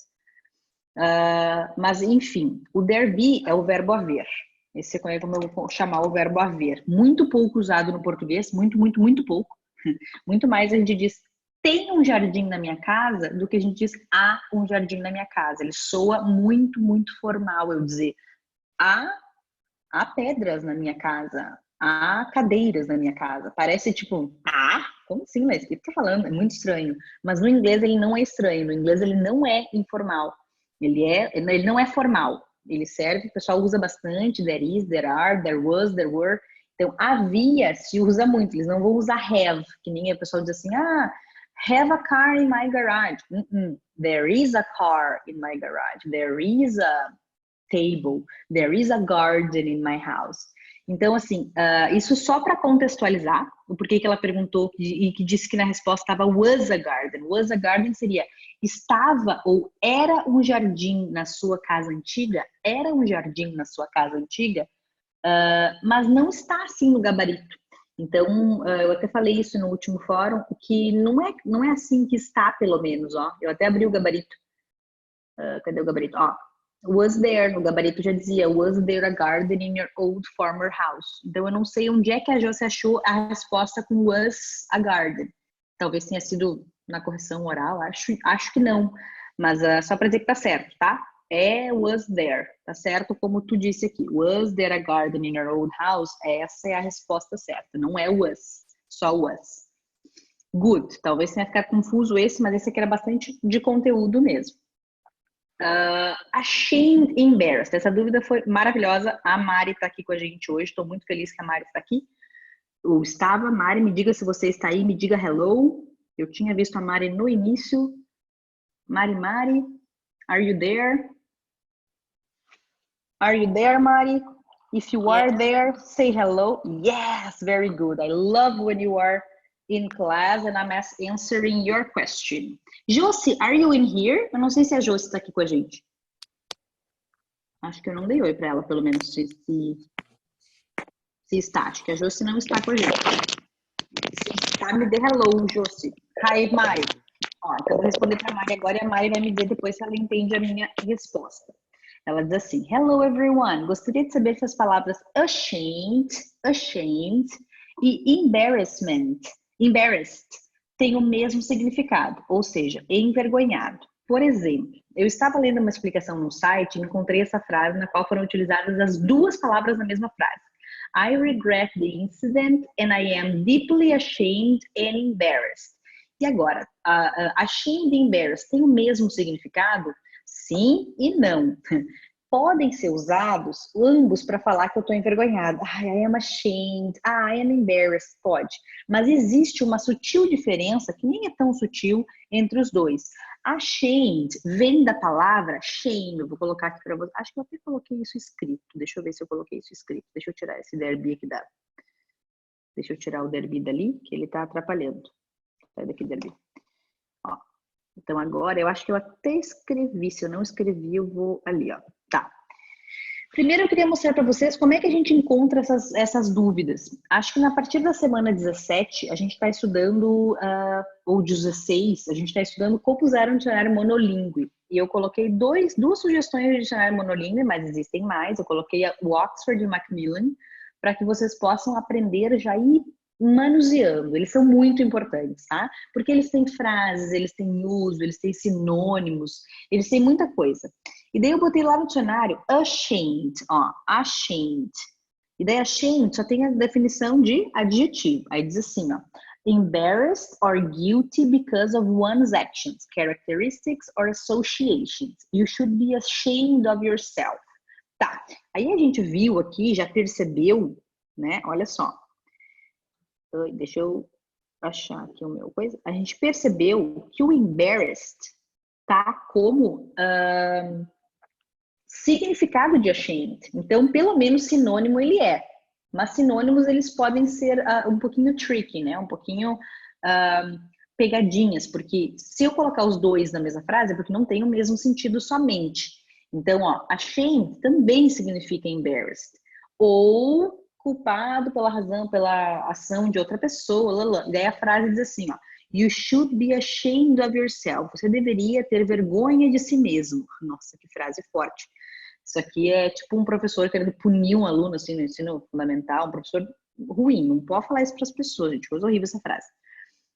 Mas, enfim, o there be é o verbo haver. Esse é como eu vou chamar o verbo haver. Muito pouco usado no português, muito, muito, muito pouco. Muito mais a gente diz tem um jardim na minha casa do que a gente diz há um jardim na minha casa. Ele soa muito, muito formal eu dizer há pedras na minha casa, há cadeiras na minha casa. Parece tipo, como assim? Mas o que tá falando? É muito estranho. Mas no inglês ele não é estranho, no inglês ele não é informal. Ele não é formal. Ele serve, o pessoal usa bastante, there is, there are, there was, there were. Então, havia se usa muito, eles não vão usar have, que nem o pessoal diz assim, have a car in my garage. There is a car in my garage. There is a table. There is a garden in my house. Então, assim, isso só para contextualizar o porquê que ela perguntou e que disse que na resposta estava was a garden. Was a garden seria estava ou era um jardim na sua casa antiga, era um jardim na sua casa antiga, mas não está assim no gabarito. Então, eu até falei isso no último fórum, que não é assim que está, pelo menos, ó. Eu até abri o gabarito. Cadê o gabarito? Ó, was there, no gabarito já dizia, was there a garden in your old former house? Então, eu não sei onde é que a Josi achou a resposta com was a garden. Talvez tenha sido na correção oral, acho que não. Mas só para dizer que tá certo, tá? Was there, tá certo? Como tu disse aqui, was there a garden in your old house? Essa é a resposta certa, não é was, só was. Good, talvez tenha ficado confuso esse, mas esse aqui era bastante de conteúdo mesmo. Ashamed, embarrassed, essa dúvida foi maravilhosa, a Mari tá aqui com a gente hoje, estou muito feliz que a Mari está aqui. Ou estava, Mari, me diga se você está aí, me diga hello. Eu tinha visto a Mari no início. Mari, are you there? Are you there, Mari? If you are there, say hello. Yes, very good. I love when you are in class and I'm answering your question. Josi, are you in here? Eu não sei se a Josi está aqui com a gente. Acho que eu não dei oi para ela, pelo menos, se está. Acho que a Josi não está com a gente. Se está, me dê hello, Josi. Hi, Mari. Ó, então eu vou responder para a Mari agora e a Mari vai me dizer depois se ela entende a minha resposta. Ela diz assim, hello everyone, gostaria de saber se as palavras ashamed e embarrassed têm o mesmo significado, ou seja, envergonhado. Por exemplo, eu estava lendo uma explicação no site e encontrei essa frase na qual foram utilizadas as duas palavras na mesma frase. I regret the incident and I am deeply ashamed and embarrassed. E agora, ashamed e embarrassed têm o mesmo significado? Sim e não. Podem ser usados ambos para falar que eu estou envergonhada. I am ashamed, I am embarrassed, pode. Mas existe uma sutil diferença, que nem é tão sutil, entre os dois. Ashamed vem da palavra shame. Eu vou colocar aqui para você. Acho que eu até coloquei isso escrito. Deixa eu ver se eu coloquei isso escrito. Deixa eu tirar esse derby aqui da... Deixa eu tirar o derby dali, que ele está atrapalhando. Sai daqui, derby. Ó. Então agora, eu acho que eu até escrevi. Se eu não escrevi, eu vou ali, ó. Tá. Primeiro eu queria mostrar para vocês como é que a gente encontra essas dúvidas. Acho que a partir da semana 17, a gente está estudando, ou 16, a gente está estudando como usar um dicionário monolíngue. E eu coloquei duas sugestões de dicionário monolíngue, mas existem mais. Eu coloquei o Oxford e o Macmillan, para que vocês possam aprender já ir manuseando. Eles são muito importantes, tá? Porque eles têm frases, eles têm uso, eles têm sinônimos, eles têm muita coisa. E daí eu botei lá no dicionário ashamed, ó, ashamed. E daí ashamed só tem a definição de adjetivo. Aí diz assim, ó, embarrassed or guilty because of one's actions, characteristics or associations. You should be ashamed of yourself. Tá, aí a gente viu aqui, já percebeu, né, olha só. Deixa eu achar aqui o meu coisa. A gente percebeu que o embarrassed tá como significado de ashamed. Então, pelo menos sinônimo ele é. Mas sinônimos eles podem ser um pouquinho tricky, né? Um pouquinho pegadinhas, porque se eu colocar os dois na mesma frase é porque não tem o mesmo sentido somente. Então, ó, ashamed também significa embarrassed. Ou culpado pela ação de outra pessoa. Daí a frase diz assim, ó, you should be ashamed of yourself. Você deveria ter vergonha de si mesmo. Nossa, que frase forte. Isso aqui é tipo um professor querendo punir um aluno assim, no ensino fundamental, um professor ruim. Não pode falar isso para as pessoas, gente. Coisa horrível essa frase.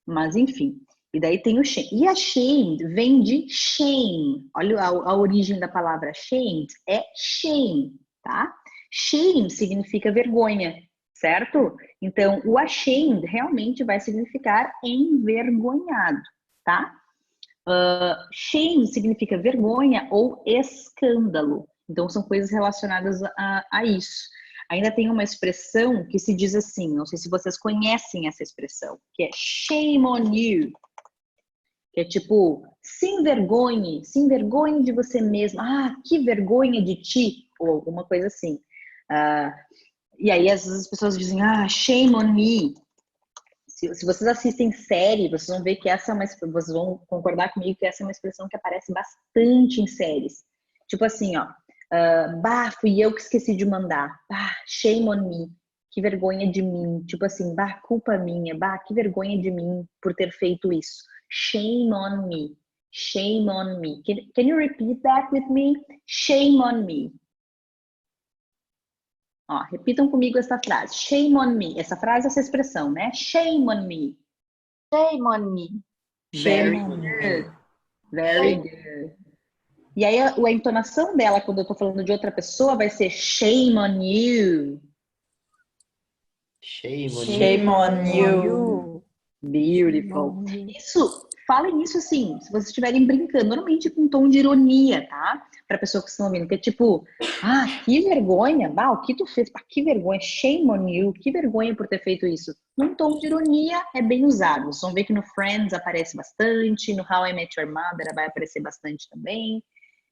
Mas, enfim. E daí tem o shame. E a shame vem de shame. Olha a origem da palavra shamed. É shame, tá? Shame significa vergonha, certo? Então, o ashamed realmente vai significar envergonhado, tá? Shame significa vergonha ou escândalo. Então, são coisas relacionadas a isso. Ainda tem uma expressão que se diz assim, não sei se vocês conhecem essa expressão, que é shame on you, que é tipo, se envergonhe de você mesmo, que vergonha de ti, ou alguma coisa assim. E aí, às vezes as pessoas dizem, shame on me. Se vocês assistem série, vocês vão ver que vocês vão concordar comigo que essa é uma expressão que aparece bastante em séries. Tipo assim, ó, fui eu que esqueci de mandar. Shame on me. Que vergonha de mim. Tipo assim, culpa minha. Que vergonha de mim por ter feito isso. Shame on me. Shame on me. Can you repeat that with me? Shame on me. Ó, repitam comigo essa frase. Shame on me. Essa frase, essa expressão, né? Shame on me. Shame on me. Very good. Very good. E aí, a entonação dela, quando eu tô falando de outra pessoa, vai ser shame on you. Shame on you. Beautiful. Falem isso assim, se vocês estiverem brincando, normalmente com um tom de ironia, tá? Pra pessoa que estão ouvindo, que é tipo, que vergonha, o que tu fez? Que vergonha, shame on you, que vergonha por ter feito isso. Num tom de ironia é bem usado. Vocês vão ver que no Friends aparece bastante, no How I Met Your Mother vai aparecer bastante também.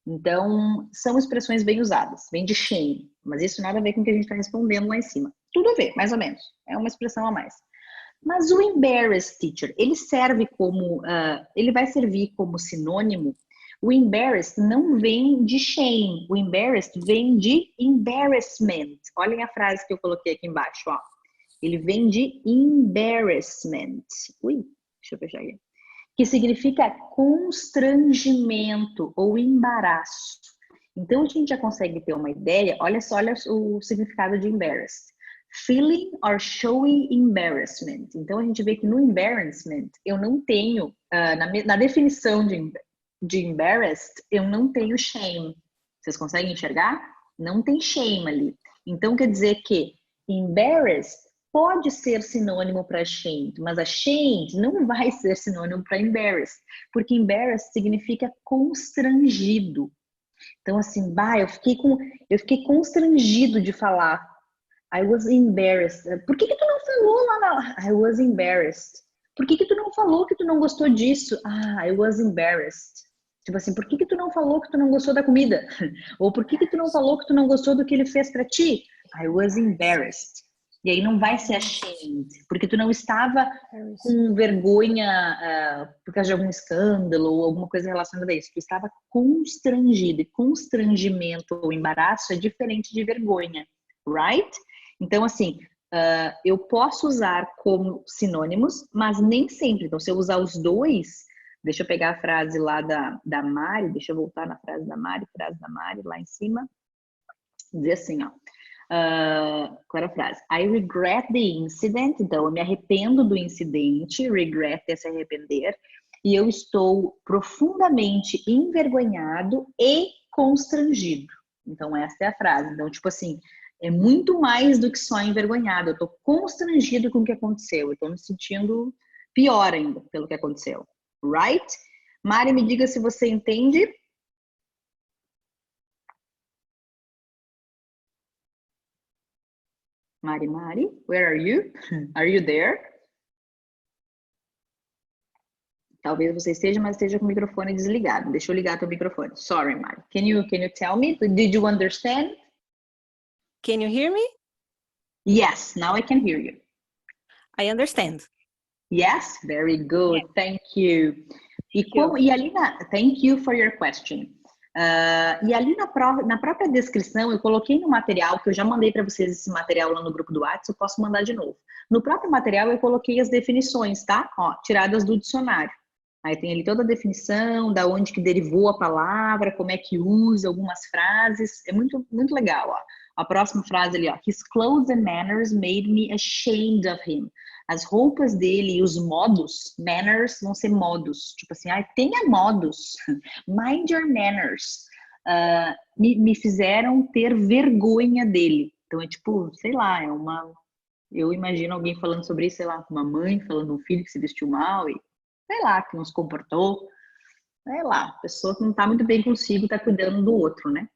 Então, são expressões bem usadas, vem de shame, mas isso nada a ver com o que a gente está respondendo lá em cima. Tudo a ver, mais ou menos. É uma expressão a mais. Mas o embarrassed, teacher, ele vai servir como sinônimo. O embarrassed não vem de shame, o embarrassed vem de embarrassment. Olhem a frase que eu coloquei aqui embaixo, ó. Ele vem de embarrassment. Deixa eu fechar aqui. Que significa constrangimento ou embaraço. Então, a gente já consegue ter uma ideia. Olha o significado de embarrassed. Feeling or showing embarrassment. Então, a gente vê que no embarrassment, eu não tenho, na definição de embarrassed, eu não tenho shame. Vocês conseguem enxergar? Não tem shame ali. Então, quer dizer que embarrassed pode ser sinônimo para ashamed, mas ashamed não vai ser sinônimo para embarrassed, porque embarrassed significa constrangido. Então, assim, eu fiquei constrangido de falar. I was embarrassed. Por que tu não falou lá na... I was embarrassed. Por que tu não falou que tu não gostou disso? I was embarrassed. Tipo assim, por que tu não falou que tu não gostou da comida? Ou por que tu não falou que tu não gostou do que ele fez pra ti? I was embarrassed. E aí não vai ser ashamed, porque tu não estava com vergonha por causa de algum escândalo ou alguma coisa relacionada a isso. Tu estava constrangido. E constrangimento ou embaraço é diferente de vergonha, right? Então, assim, eu posso usar como sinônimos, mas nem sempre. Então, se eu usar os dois, deixa eu pegar a frase lá da Mari, deixa eu voltar na frase da Mari, lá em cima. Dizer assim, ó. Qual era a frase? I regret the incident. Então, eu me arrependo do incidente. Regret é se arrepender. E eu estou profundamente envergonhado e constrangido. Então, essa é a frase. Então, tipo assim, é muito mais do que só envergonhado. Eu estou constrangido com o que aconteceu. Eu estou me sentindo pior ainda pelo que aconteceu. Right? Mari, me diga se você entende. Mari, where are you? Are you there? Talvez você esteja, mas esteja com o microfone desligado. Deixa eu ligar teu microfone. Sorry, Mari. Can you tell me? Did you understand? Can you hear me? Yes, now I can hear you. I understand. Yes, very good. Yes. Thank you. E ali thank you for your question. E ali na própria descrição, eu coloquei no material, que eu já mandei para vocês esse material lá no grupo do WhatsApp, eu posso mandar de novo. No próprio material, eu coloquei as definições, tá? Ó, tiradas do dicionário. Aí tem ali toda a definição, da onde que derivou a palavra, como é que usa, algumas frases. É muito, muito legal, ó. A próxima frase ali, ó. His clothes and manners made me ashamed of him. As roupas dele e os modos, manners vão ser modos. Tipo assim, tenha modos. Mind your manners. Me fizeram ter vergonha dele. Então é tipo, sei lá, eu imagino alguém falando sobre isso, sei lá, uma mãe falando um filho que se vestiu mal e, sei lá, que não se comportou. Sei lá, pessoa que não tá muito bem consigo tá cuidando do outro, né?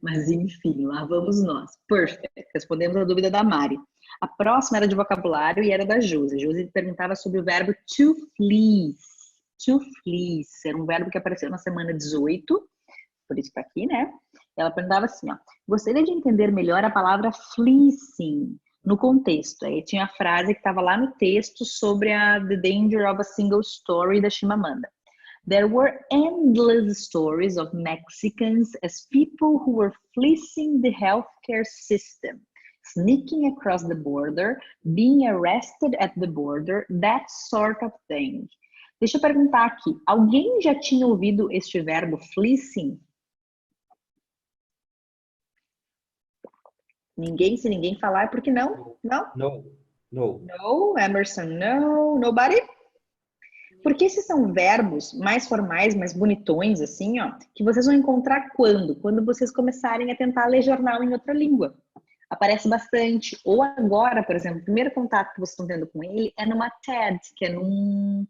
Mas enfim, lá vamos nós. Perfect. Respondemos a dúvida da Mari. A próxima era de vocabulário e era da Josi. A Josi perguntava sobre o verbo to fleece. To fleece. Era um verbo que apareceu na semana 18, por isso que tá aqui, né? Ela perguntava assim, ó. Gostaria de entender melhor a palavra fleecing no contexto. Aí tinha a frase que estava lá no texto sobre The Danger of a Single Story da Chimamanda. There were endless stories of Mexicans as people who were fleecing the healthcare system, sneaking across the border, being arrested at the border, that sort of thing. Deixa eu perguntar aqui, alguém já tinha ouvido este verbo fleecing? Ninguém? Se ninguém falar, é porque não? Não? No. No, Emerson, no. Nobody? Porque esses são verbos mais formais, mais bonitões, assim, ó, que vocês vão encontrar quando? Quando vocês começarem a tentar ler jornal em outra língua. Aparece bastante. Ou agora, por exemplo, o primeiro contato que vocês estão tendo com ele é numa TED, que é num...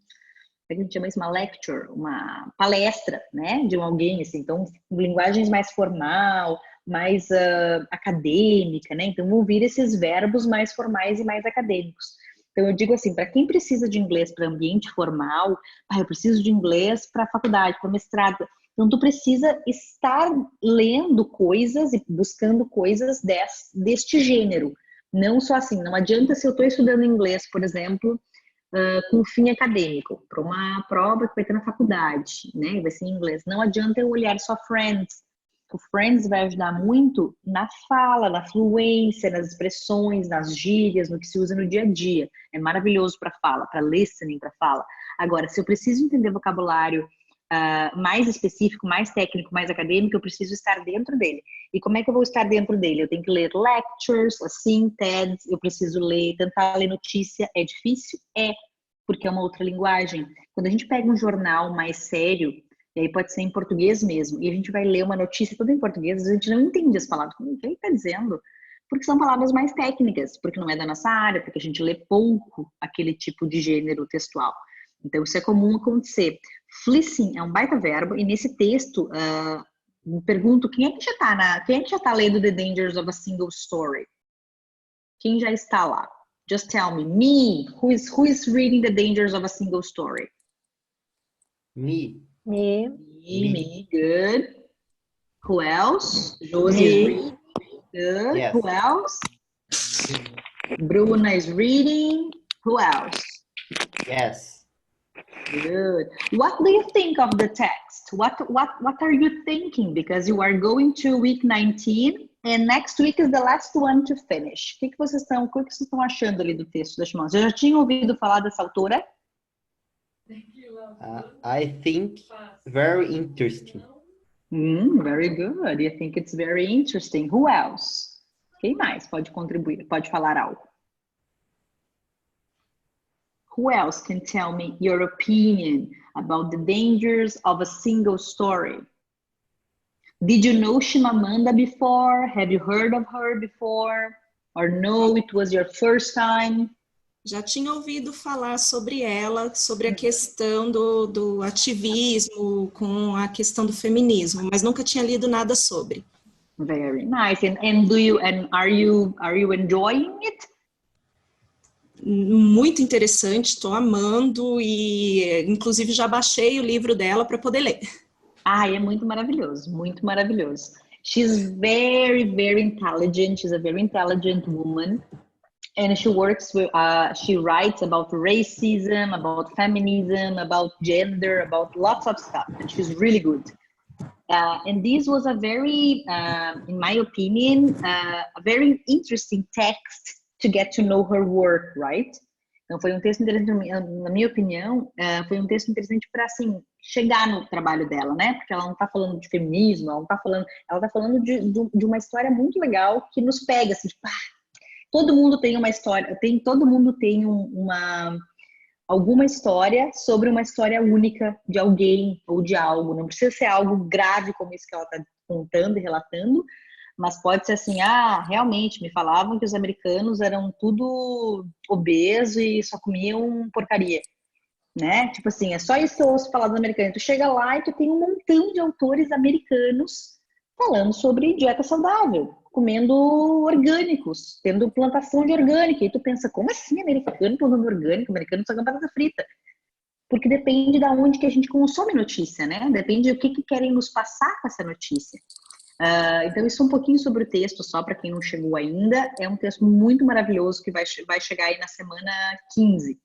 Como é que a gente chama isso? Uma lecture, uma palestra, né? De alguém, assim. Então, linguagens mais formal, mais acadêmica, né? Então, vão vir esses verbos mais formais e mais acadêmicos. Então, eu digo assim, para quem precisa de inglês para ambiente formal, eu preciso de inglês para faculdade, para mestrado. Então, tu precisa estar lendo coisas e buscando coisas deste gênero. Não só assim, não adianta se eu estou estudando inglês, por exemplo, com fim acadêmico, para uma prova que vai ter na faculdade, né? Vai ser em inglês. Não adianta eu olhar só Friends. O Friends vai ajudar muito na fala, na fluência, nas expressões, nas gírias, no que se usa no dia a dia. É maravilhoso para fala, para listening, para fala. Agora, se eu preciso entender vocabulário mais específico, mais técnico, mais acadêmico, eu preciso estar dentro dele. E como é que eu vou estar dentro dele? Eu tenho que ler lectures, assim, TEDs, eu preciso ler, tentar ler notícia. É difícil? É, porque é uma outra linguagem. Quando a gente pega um jornal mais sério, e aí pode ser em português mesmo, e a gente vai ler uma notícia toda em português, a gente não entende as palavras. O que ele está dizendo? Porque são palavras mais técnicas, porque não é da nossa área, porque a gente lê pouco aquele tipo de gênero textual. Então, isso é comum acontecer. Fleecing é um baita verbo, e nesse texto, me pergunto, quem é que já tá lendo The Dangers of a Single Story? Quem já está lá? Just tell me, who is reading The Dangers of a Single Story? Me. Me, good. Who else? Josie is reading. Good. Yes. Who else? Bruna is reading. Who else? Yes. Good. What do you think of the text? What are you thinking? Because you are going to week 19 and next week is the last one to finish. O que vocês estão achando ali do texto da Chimamanda? Vocês já tinham ouvido falar dessa autora? I think very interesting. Very good. You think it's very interesting. Who else? Quem mais pode contribuir? Pode falar algo? Who else can tell me your opinion about the dangers of a single story? Did you know Chimamanda before? Have you heard of her before? Or no, it was your first time? Já tinha ouvido falar sobre ela, sobre a questão do ativismo com a questão do feminismo, mas nunca tinha lido nada sobre. Very nice. And are you enjoying it? Muito interessante, estou amando e inclusive já baixei o livro dela para poder ler. É muito maravilhoso, muito maravilhoso. She's very, very intelligent. She's a very intelligent woman. And she works with, she writes about racism, about feminism, about gender, about lots of stuff. And she's really good. And this was a very, in my opinion, a very interesting text to get to know her work, right? Então foi um texto interessante, na minha opinião, foi um texto interessante para assim chegar no trabalho dela, né? Porque ela não está falando de feminismo, ela está falando de uma história muito legal que nos pega, assim, tipo, todo mundo tem uma história, todo mundo tem alguma história sobre uma história única de alguém ou de algo. Não precisa ser algo grave como isso que ela está contando e relatando, mas pode ser assim, realmente me falavam que os americanos eram tudo obeso e só comiam porcaria, né? Tipo assim, é só isso que eu ouço falar dos americanos. Tu chega lá e tu tem um montão de autores americanos falando sobre dieta saudável, comendo orgânicos, tendo plantação de orgânica. E tu pensa, como assim americano plantando orgânico? Americano só come batata frita. Porque depende de onde que a gente consome notícia, né? Depende do que querem nos passar com essa notícia. Então, isso é um pouquinho sobre o texto, só para quem não chegou ainda. É um texto muito maravilhoso que vai chegar aí na semana 15.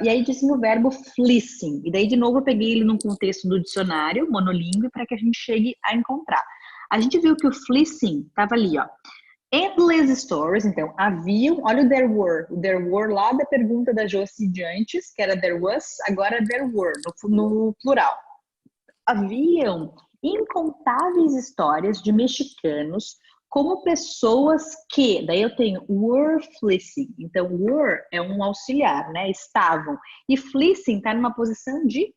E aí disse o verbo fleecing. E daí, de novo, eu peguei ele num contexto do dicionário monolíngue para que a gente chegue a encontrar. A gente viu que o fleecing estava ali, ó. Endless stories, então, haviam, olha o there were lá da pergunta da Josi de antes, que era there was, agora there were, no plural. Haviam incontáveis histórias de mexicanos como pessoas que, daí eu tenho were fleecing, então were é um auxiliar, né, estavam, e fleecing está numa posição de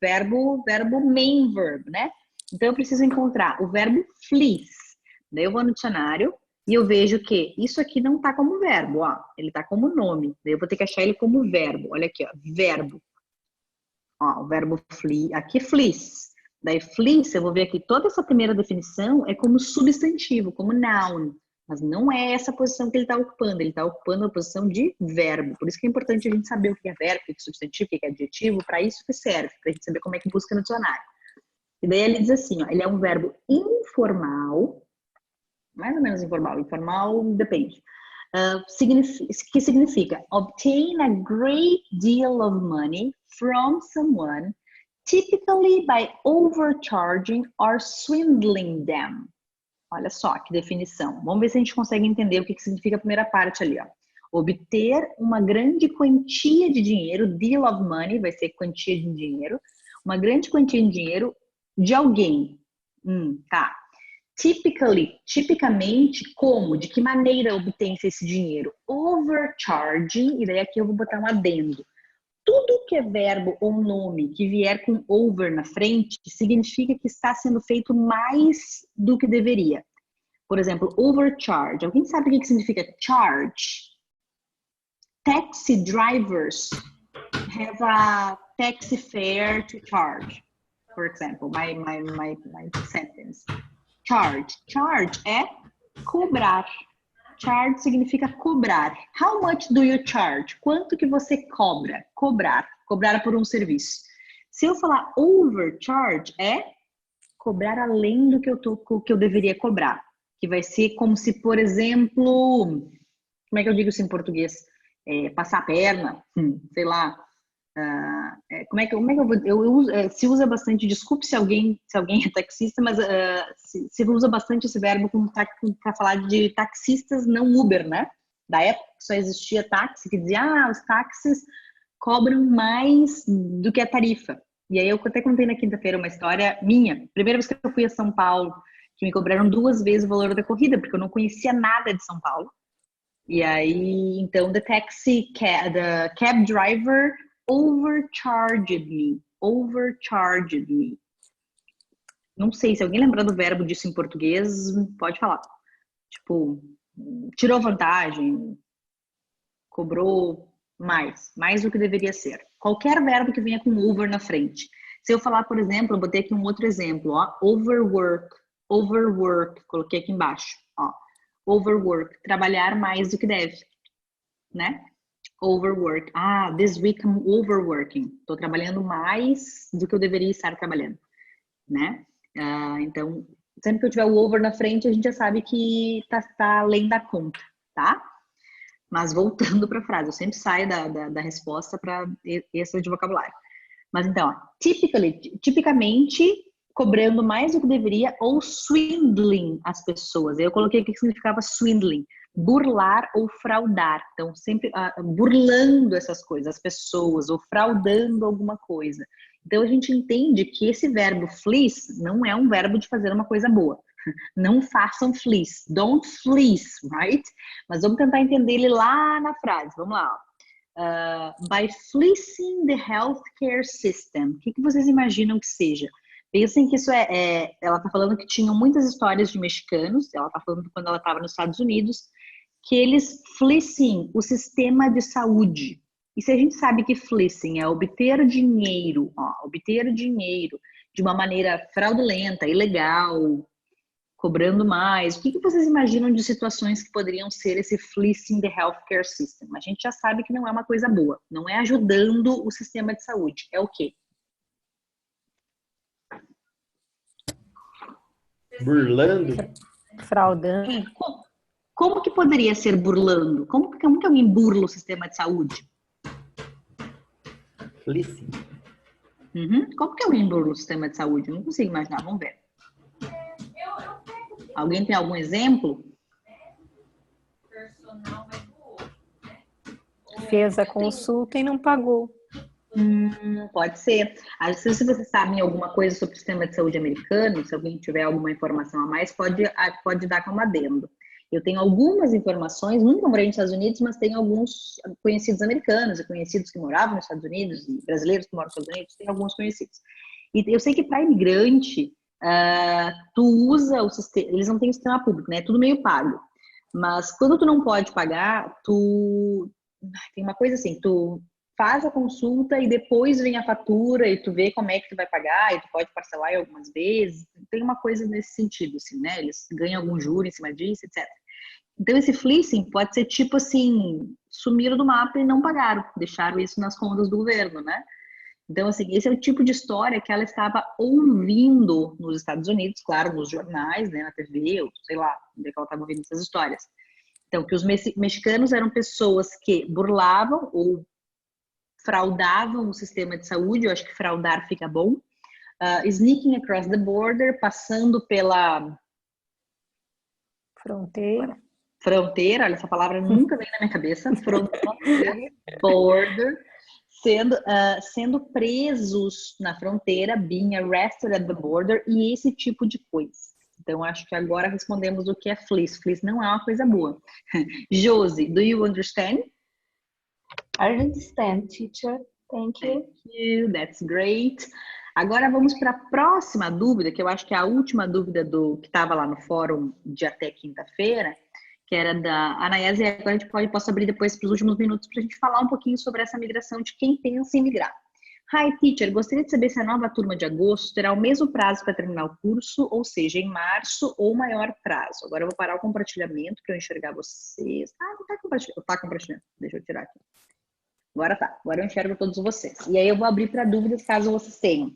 verbo main verb, né, então eu preciso encontrar o verbo fleece, daí eu vou no dicionário e eu vejo que isso aqui não está como verbo, ó, ele está como nome, daí eu vou ter que achar ele como verbo, olha aqui, ó, verbo, ó, o verbo flee, aqui fleece. Daí, fleece, eu vou ver aqui, toda essa primeira definição é como substantivo, como noun. Mas não é essa posição que ele está ocupando. Ele está ocupando a posição de verbo. Por isso que é importante a gente saber o que é verbo, o que é substantivo, o que é adjetivo. Para isso que serve, para a gente saber como é que busca no dicionário. E daí ele diz assim, ó, ele é um verbo informal, mais ou menos informal depende. Que significa obtain a great deal of money from someone, typically by overcharging or swindling them. Olha só que definição. Vamos ver se a gente consegue entender o que significa a primeira parte ali, ó. Obter uma grande quantia de dinheiro, deal of money, vai ser quantia de dinheiro, uma grande quantia de dinheiro de alguém. Tá. Tipicamente, como? De que maneira obtém-se esse dinheiro? Overcharging, e daí aqui eu vou botar um adendo. Tudo que é verbo ou nome que vier com over na frente significa que está sendo feito mais do que deveria. Por exemplo, overcharge. Alguém sabe o que significa charge? Taxi drivers have a taxi fare to charge. For example, my sentence. Charge é cobrar. Charge significa cobrar. How much do you charge? Quanto que você cobra? Cobrar por um serviço. Se eu falar overcharge, é cobrar além do que eu deveria cobrar. Que vai ser como se, por exemplo, como é que eu digo isso em português? Passar a perna, sei lá. Como é que eu uso? Se usa bastante, desculpe se alguém é taxista, mas se usa bastante esse verbo para falar de taxistas não Uber, né? Da época que só existia táxi, que dizia, os táxis cobram mais do que a tarifa. E aí eu até contei na quinta-feira uma história minha. Primeira vez que eu fui a São Paulo, que me cobraram 2 vezes o valor da corrida, porque eu não conhecia nada de São Paulo. E aí, então, the cab driver overcharged me. Não sei, se alguém lembrar do verbo disso em português, pode falar. Tipo, tirou vantagem, cobrou mais do que deveria ser. Qualquer verbo que venha com over na frente. Se eu falar, por exemplo, eu botei aqui um outro exemplo, ó, overwork, coloquei aqui embaixo, ó, overwork, trabalhar mais do que deve, né? Overwork. This week I'm overworking. Estou trabalhando mais do que eu deveria estar trabalhando, né? Então, sempre que eu tiver o over na frente, a gente já sabe que tá além da conta, tá? Mas voltando para a frase, eu sempre saio da resposta para esse de vocabulário. Mas então, ó, tipicamente, cobrando mais do que deveria ou swindling as pessoas. Eu coloquei aqui que significava swindling. Burlar ou fraudar. Então, sempre burlando essas coisas, as pessoas, ou fraudando alguma coisa. Então, a gente entende que esse verbo fleece não é um verbo de fazer uma coisa boa. Não façam fleece. Don't fleece, right? Mas vamos tentar entender ele lá na frase. Vamos lá. By fleecing the healthcare system. O que vocês imaginam que seja? Pensem que isso ela está falando que tinham muitas histórias de mexicanos, ela está falando quando ela estava nos Estados Unidos, que eles fleecing o sistema de saúde. E se a gente sabe que fleecing é obter dinheiro, de uma maneira fraudulenta, ilegal, cobrando mais. O que vocês imaginam de situações que poderiam ser esse fleecing the healthcare system? A gente já sabe que não é uma coisa boa, não é ajudando o sistema de saúde. É o quê? Burlando. Fraudando. Como que poderia ser burlando? Como que alguém burla o sistema de saúde? Fleecing. Como que alguém burla o sistema de saúde? Eu não consigo imaginar, vamos ver. Alguém tem algum exemplo? Fez a consulta e não pagou. Pode ser. Se vocês sabem alguma coisa sobre o sistema de saúde americano, se alguém tiver alguma informação a mais, pode dar como adendo. Eu tenho algumas informações, nunca morei nos Estados Unidos, mas tenho alguns conhecidos americanos e conhecidos que moravam nos Estados Unidos, e brasileiros que moram nos Estados Unidos, tenho alguns conhecidos. E eu sei que para imigrante, tu usa o sistema, eles não têm sistema público, né? É tudo meio pago. Mas quando tu não pode pagar, tem uma coisa assim, tu faz a consulta e depois vem a fatura e tu vê como é que tu vai pagar e tu pode parcelar em algumas vezes. Tem uma coisa nesse sentido, assim, né? Eles ganham algum juro em cima disso, etc. Então, esse fleecing pode ser tipo assim, sumiram do mapa e não pagaram, deixaram isso nas contas do governo, né? Então, assim, esse é o tipo de história que ela estava ouvindo nos Estados Unidos, claro, nos jornais, né, na TV, ou sei lá, onde é que ela estava ouvindo essas histórias. Então, que os mexicanos eram pessoas que burlavam ou fraudavam o sistema de saúde, eu acho que fraudar fica bom, sneaking across the border, passando pela fronteira, olha, essa palavra nunca vem na minha cabeça, fronteira, border, sendo presos na fronteira, being arrested at the border, e esse tipo de coisa. Então, acho que agora respondemos o que é fleece. Fleece não é uma coisa boa. Josie, do you understand? I understand, teacher. Thank you. Thank you, that's great. Agora vamos para a próxima dúvida, que eu acho que é a última dúvida que estava lá no fórum de até quinta-feira, que era da Anaísa, e agora a gente posso abrir depois para os últimos minutos para a gente falar um pouquinho sobre essa migração de quem pensa em migrar. Hi, teacher, gostaria de saber se a nova turma de agosto terá o mesmo prazo para terminar o curso, ou seja, em março ou maior prazo. Agora eu vou parar o compartilhamento para eu enxergar vocês. Não está compartilhando. Está compartilhando. Deixa eu tirar aqui. Agora tá. Agora eu enxergo todos vocês. E aí eu vou abrir para dúvidas caso vocês tenham.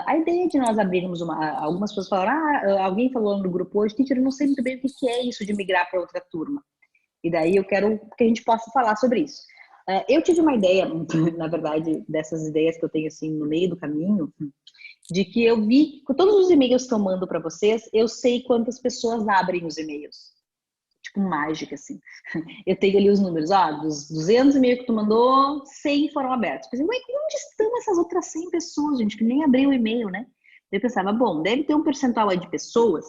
A ideia de nós abrirmos algumas pessoas falaram, alguém falou no grupo hoje, teacher, eu não sei muito bem o que é isso de migrar para outra turma. E daí eu quero que a gente possa falar sobre isso. Eu tive uma ideia, na verdade, dessas ideias que eu tenho assim no meio do caminho, de que eu vi, com todos os e-mails que eu mando para vocês, eu sei quantas pessoas abrem os e-mails. Tipo mágica, assim. Eu tenho ali os números, dos 200 e-mails que tu mandou, 100 foram abertos. Eu pensei, ué, onde estão essas outras 100 pessoas, gente, que nem abriu o e-mail, né? Eu pensava, bom, deve ter um percentual aí de pessoas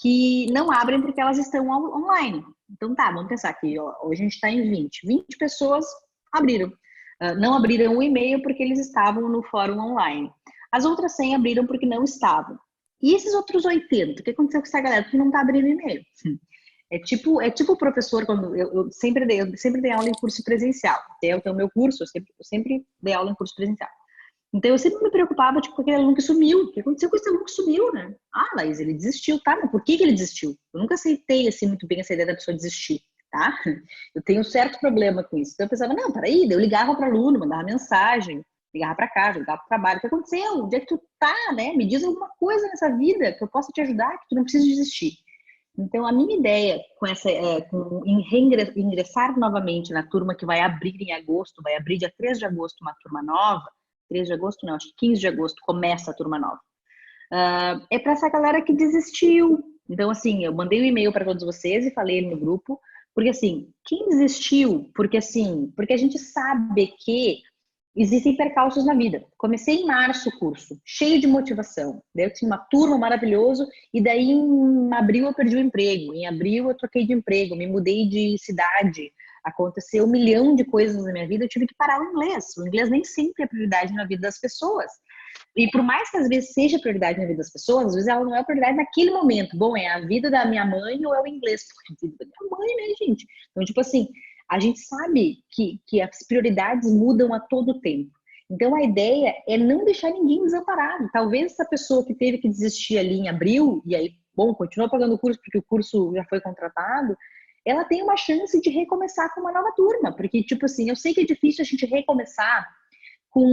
que não abrem porque elas estão online. Então tá, vamos pensar que hoje a gente está em 20 pessoas abriram. Não abriram o e-mail porque eles estavam no fórum online. As outras 100 abriram porque não estavam. E esses outros 80, o que aconteceu com essa galera que não está abrindo e-mail? É tipo o professor, quando eu sempre dei aula em curso presencial. Até o meu curso, eu sempre dei aula em curso presencial. Então, eu sempre me preocupava com aquele aluno que sumiu. O que aconteceu com esse aluno que sumiu, né? Laís, ele desistiu, tá? Mas por que ele desistiu? Eu nunca aceitei, assim, muito bem essa ideia da pessoa desistir, tá? Eu tenho um certo problema com isso. Então, eu pensava, não, peraí, eu ligava para o aluno, mandava mensagem, ligava para casa, ligava para o trabalho. O que aconteceu? Onde é que tu tá, né? Me diz alguma coisa nessa vida que eu possa te ajudar, que tu não precisa desistir. Então, a minha ideia com ingressar novamente na turma que vai abrir em agosto, vai abrir dia 3 de agosto uma turma nova, 3 de agosto não, acho que 15 de agosto começa a turma nova, é para essa galera que desistiu. Então, assim, eu mandei um e-mail para todos vocês e falei no grupo, porque assim, quem desistiu? Porque a gente sabe que existem percalços na vida. Comecei em março o curso, cheio de motivação. Daí eu tinha uma turma maravilhosa e daí em abril eu perdi o emprego. Em abril eu troquei de emprego, me mudei de cidade. Aconteceu 1 milhão de coisas na minha vida, eu tive que parar o inglês. O inglês nem sempre é prioridade na vida das pessoas. E por mais que às vezes seja prioridade na vida das pessoas, às vezes ela não é prioridade naquele momento. Bom, é a vida da minha mãe ou é o inglês? Pô, é a vida da minha mãe, né, gente? Então, tipo assim, a gente sabe que as prioridades mudam a todo tempo. Então, a ideia é não deixar ninguém desamparado. Talvez essa pessoa que teve que desistir ali em abril, e aí, bom, continua pagando o curso porque o curso já foi contratado, ela tem uma chance de recomeçar com uma nova turma. Porque, tipo assim, eu sei que é difícil a gente recomeçar com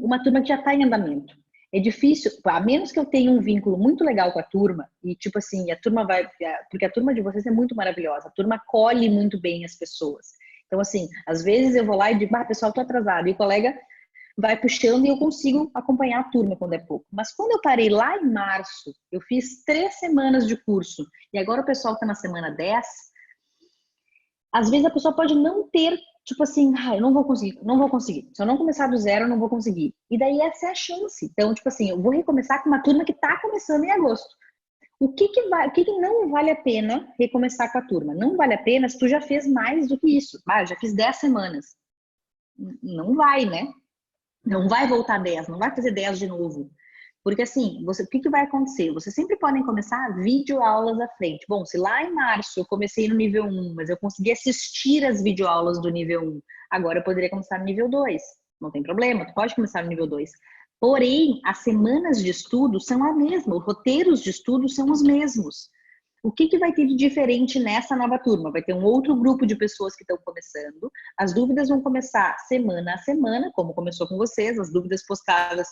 uma turma que já está em andamento. É difícil, a menos que eu tenha um vínculo muito legal com a turma, e tipo assim, a turma vai, porque a turma de vocês é muito maravilhosa, a turma acolhe muito bem as pessoas. Então, assim, às vezes eu vou lá e digo, pessoal, tô atrasado, e o colega vai puxando e eu consigo acompanhar a turma quando é pouco. Mas quando eu parei lá em março, eu fiz 3 semanas de curso, e agora o pessoal está na semana 10, às vezes a pessoa pode não ter, tipo assim, eu não vou conseguir, não vou conseguir. Se eu não começar do zero, eu não vou conseguir. E daí essa é a chance. Então, tipo assim, eu vou recomeçar com uma turma que tá começando em agosto. O que que não vale a pena recomeçar com a turma? Não vale a pena se tu já fez mais do que isso. Eu já fiz 10 semanas. Não vai, né? Não vai voltar 10, não vai fazer 10 de novo. Porque assim, o que vai acontecer? Vocês sempre podem começar videoaulas à frente. Bom, se lá em março eu comecei no nível 1, mas eu consegui assistir as videoaulas do nível 1, agora eu poderia começar no nível 2. Não tem problema, tu pode começar no nível 2. Porém, as semanas de estudo são a mesma, os roteiros de estudo são os mesmos. O que vai ter de diferente nessa nova turma? Vai ter um outro grupo de pessoas que estão começando. As dúvidas vão começar semana a semana, como começou com vocês, as dúvidas postadas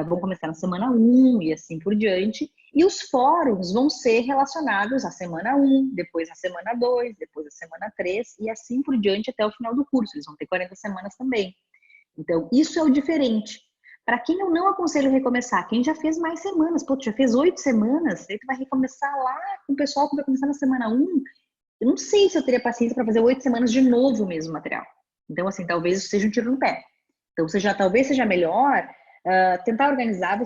vão começar na semana 1 e assim por diante. E os fóruns vão ser relacionados à semana 1, depois à semana 2, depois à semana 3 e assim por diante até o final do curso. Eles vão ter 40 semanas também. Então, isso é o diferente. Para quem eu não aconselho recomeçar, quem já fez mais semanas, tu já fez 8 semanas, aí tu vai recomeçar lá com o pessoal que vai começar na semana 1. Eu não sei se eu teria paciência para fazer 8 semanas de novo o mesmo material. Então, assim, talvez isso seja um tiro no pé. Então, talvez seja melhor tentar organizar.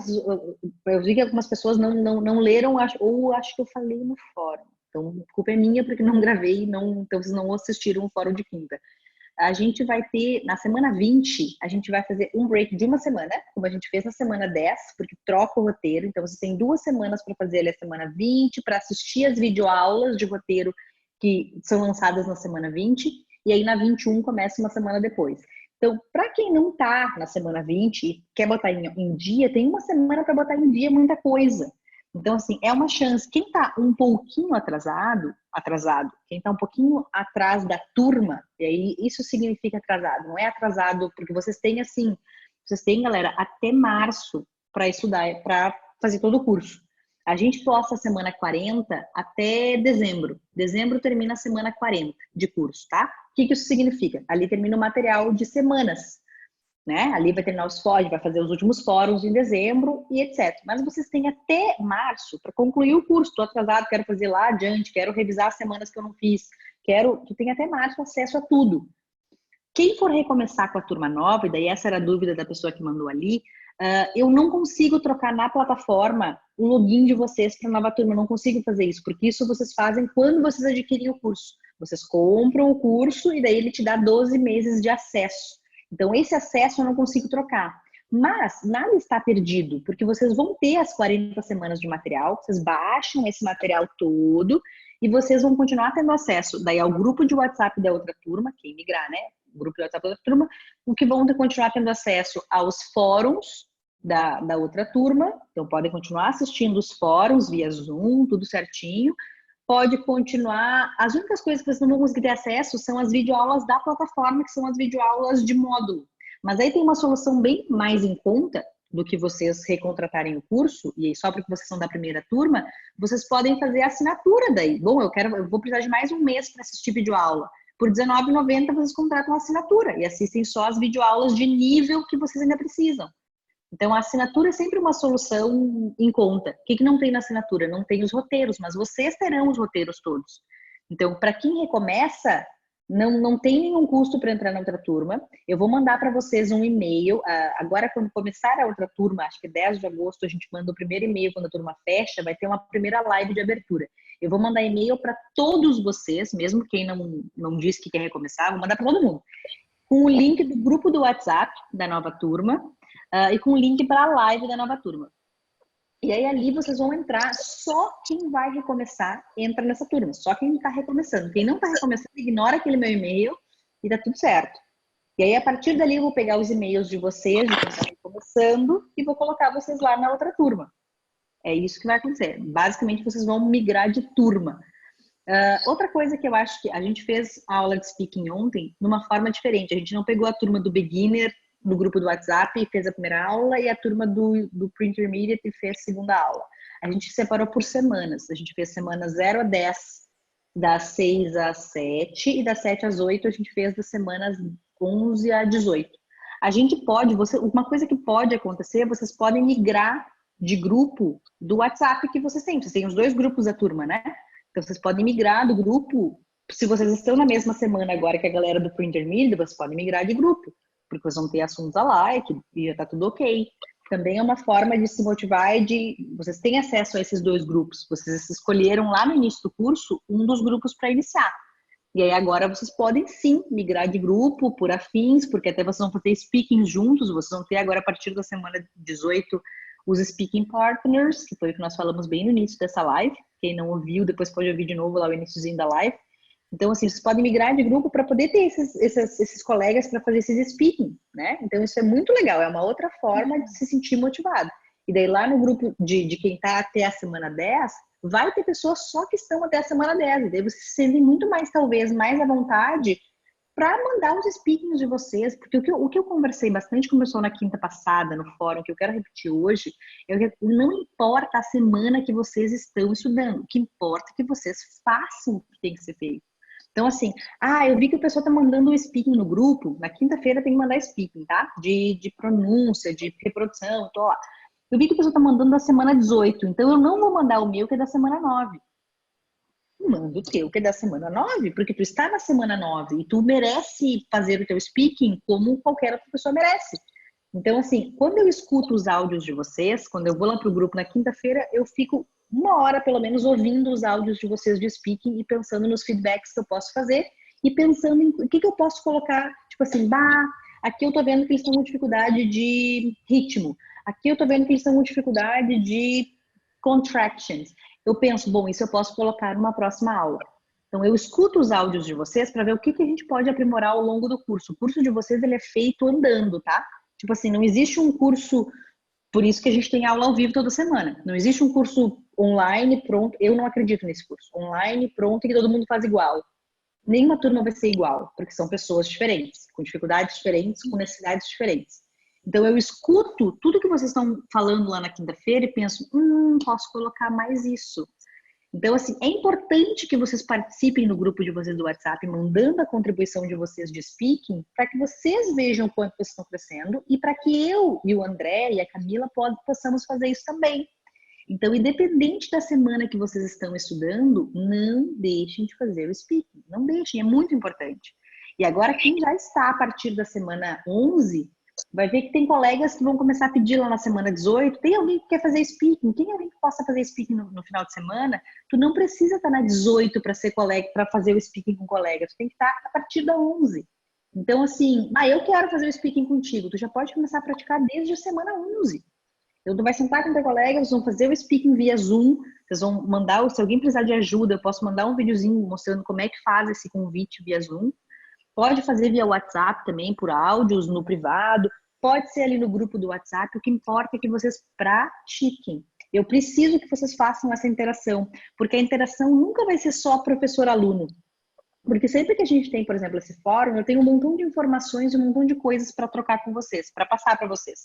Eu vi que algumas pessoas não leram, ou acho que eu falei no fórum. Então, a culpa é minha porque não gravei, então vocês não assistiram o fórum de quinta. A gente vai ter, na semana 20, a gente vai fazer um break de uma semana, como a gente fez na semana 10, porque troca o roteiro. Então, você tem 2 semanas para fazer ali a semana 20, para assistir as videoaulas de roteiro que são lançadas na semana 20, e aí na 21 começa uma semana depois. Então, para quem não tá na semana 20 e quer botar em dia, tem uma semana para botar em dia muita coisa. Então, assim, é uma chance. Quem tá um pouquinho atrasado, quem tá um pouquinho atrás da turma, e aí isso significa atrasado, não é atrasado porque vocês têm, galera, até março para estudar, para fazer todo o curso. A gente posta a semana 40 até dezembro. Dezembro termina a semana 40 de curso, tá? O que isso significa? Ali termina o material de semanas, né? Ali vai terminar os fóruns, vai fazer os últimos fóruns em dezembro e etc. Mas vocês têm até março para concluir o curso. Estou atrasado, quero fazer lá adiante, quero revisar as semanas que eu não fiz. Tu tem até março acesso a tudo. Quem for recomeçar com a turma nova, e daí essa era a dúvida da pessoa que mandou ali, eu não consigo trocar na plataforma o login de vocês para a nova turma, eu não consigo fazer isso, porque isso vocês fazem quando vocês adquirem o curso. Vocês compram o curso e daí ele te dá 12 meses de acesso. Então, esse acesso eu não consigo trocar. Mas nada está perdido, porque vocês vão ter as 40 semanas de material, vocês baixam esse material todo e vocês vão continuar tendo acesso daí ao grupo de WhatsApp da outra turma, quem migrar, né? O grupo de WhatsApp da outra turma, o que vão continuar tendo acesso aos fóruns da outra turma, então podem continuar assistindo os fóruns via Zoom, tudo certinho. Pode continuar. As únicas coisas que vocês não vão conseguir ter acesso são as videoaulas da plataforma, que são as videoaulas de módulo. Mas aí tem uma solução bem mais em conta do que vocês recontratarem o curso, e aí só porque vocês são da primeira turma, vocês podem fazer a assinatura daí. Bom, eu vou precisar de mais um mês para assistir videoaula. Por R$19,90 vocês contratam a assinatura e assistem só as videoaulas de nível que vocês ainda precisam. Então, a assinatura é sempre uma solução em conta. O que não tem na assinatura? Não tem os roteiros, mas vocês terão os roteiros todos. Então, para quem recomeça, não tem nenhum custo para entrar na outra turma. Eu vou mandar para vocês um e-mail. Agora, quando começar a outra turma, acho que 10 de agosto, a gente manda o primeiro e-mail quando a turma fecha, vai ter uma primeira live de abertura. Eu vou mandar e-mail para todos vocês, mesmo quem não disse que quer recomeçar, vou mandar para todo mundo, com o link do grupo do WhatsApp da nova turma, e com o link para a live da nova turma. E aí ali vocês vão entrar, só quem vai recomeçar entra nessa turma, só quem está recomeçando. Quem não está recomeçando, ignora aquele meu e-mail e tá tudo certo. E aí, a partir dali, eu vou pegar os e-mails de vocês, de quem está começando, e vou colocar vocês lá na outra turma. É isso que vai acontecer. Basicamente, vocês vão migrar de turma. Outra coisa que eu acho que a gente fez a aula de speaking ontem numa forma diferente. A gente não pegou a turma do beginner no grupo do WhatsApp e fez a primeira aula e a turma do pre-intermediate e fez a segunda aula. A gente separou por semanas. A gente fez semana 0 a 10, das 6 às 7 e das 7 às 8 a gente fez das semanas 11 a 18. A gente pode, uma coisa que pode acontecer, vocês podem migrar de grupo do WhatsApp que vocês têm. Vocês têm os 2 grupos da turma, né? Então, vocês podem migrar do grupo. Se vocês estão na mesma semana agora que a galera do pre-intermediate, vocês podem migrar de grupo, porque vocês vão ter assuntos alike e já tá tudo ok. Também é uma forma de se motivar e de... Vocês têm acesso a esses 2 grupos. Vocês escolheram lá no início do curso um dos grupos para iniciar. E aí agora vocês podem sim migrar de grupo por afins, porque até vocês vão fazer speaking juntos, vocês vão ter agora a partir da semana 18 os speaking partners, que foi o que nós falamos bem no início dessa live. Quem não ouviu, depois pode ouvir de novo lá o iniciozinho da live. Então, assim, vocês podem migrar de grupo para poder ter esses colegas para fazer esses speaking, né? Então, isso é muito legal, é uma outra forma de se sentir motivado. E daí lá no grupo de quem está até a semana 10, vai ter pessoas só que estão até a semana 10. E daí vocês se sentem muito mais, talvez, mais à vontade para mandar os speakings de vocês. Porque o que eu conversei bastante, conversou na quinta passada, no fórum, que eu quero repetir hoje, é que não importa a semana que vocês estão estudando. O que importa é que vocês façam o que tem que ser feito. Então, assim, eu vi que o pessoal tá mandando o speaking no grupo. Na quinta-feira tem que mandar speaking, tá? De pronúncia, de reprodução, tô lá. Eu vi que o pessoal tá mandando da semana 18, então eu não vou mandar o meu que é da semana 9. Manda o teu que é da semana 9, porque tu está na semana 9 e tu merece fazer o teu speaking como qualquer outra pessoa merece. Então, assim, quando eu escuto os áudios de vocês, quando eu vou lá pro grupo na quinta-feira, eu fico 1 hora, pelo menos, ouvindo os áudios de vocês de speaking e pensando nos feedbacks que eu posso fazer e pensando em o que eu posso colocar, tipo assim, aqui eu tô vendo que eles estão com dificuldade de ritmo, aqui eu tô vendo que eles estão com dificuldade de contractions. Eu penso, bom, isso eu posso colocar numa próxima aula. Então, eu escuto os áudios de vocês para ver o que a gente pode aprimorar ao longo do curso. O curso de vocês, ele é feito andando, tá? Tipo assim, não existe um curso... Por isso que a gente tem aula ao vivo toda semana. Não existe um curso online pronto. Eu não acredito nesse curso. Online pronto e que todo mundo faz igual. Nenhuma turma vai ser igual, porque são pessoas diferentes, com dificuldades diferentes, com necessidades diferentes. Então, eu escuto tudo que vocês estão falando lá na quinta-feira e penso, posso colocar mais isso. Então, assim, é importante que vocês participem no grupo de vocês do WhatsApp, mandando a contribuição de vocês de speaking, para que vocês vejam o quanto vocês estão crescendo e para que eu e o André e a Camila possamos fazer isso também. Então, independente da semana que vocês estão estudando, não deixem de fazer o speaking. Não deixem, é muito importante. E agora, quem já está a partir da semana 11... vai ver que tem colegas que vão começar a pedir lá na semana 18. Tem alguém que quer fazer speaking? Tem alguém que possa fazer speaking no final de semana? Tu não precisa estar na 18 para ser colega, para fazer o speaking com colega. Tu tem que estar a partir da 11. Então, assim, eu quero fazer o speaking contigo. Tu já pode começar a praticar desde a semana 11. Então, tu vai sentar com teu colega, vocês vão fazer o speaking via Zoom. Vocês vão mandar, se alguém precisar de ajuda, eu posso mandar um videozinho mostrando como é que faz esse convite via Zoom. Pode fazer via WhatsApp também, por áudios, no privado. Pode ser ali no grupo do WhatsApp. O que importa é que vocês pratiquem. Eu preciso que vocês façam essa interação. Porque a interação nunca vai ser só professor-aluno. Porque sempre que a gente tem, por exemplo, esse fórum, eu tenho um montão de informações e um montão de coisas para trocar com vocês, para passar para vocês.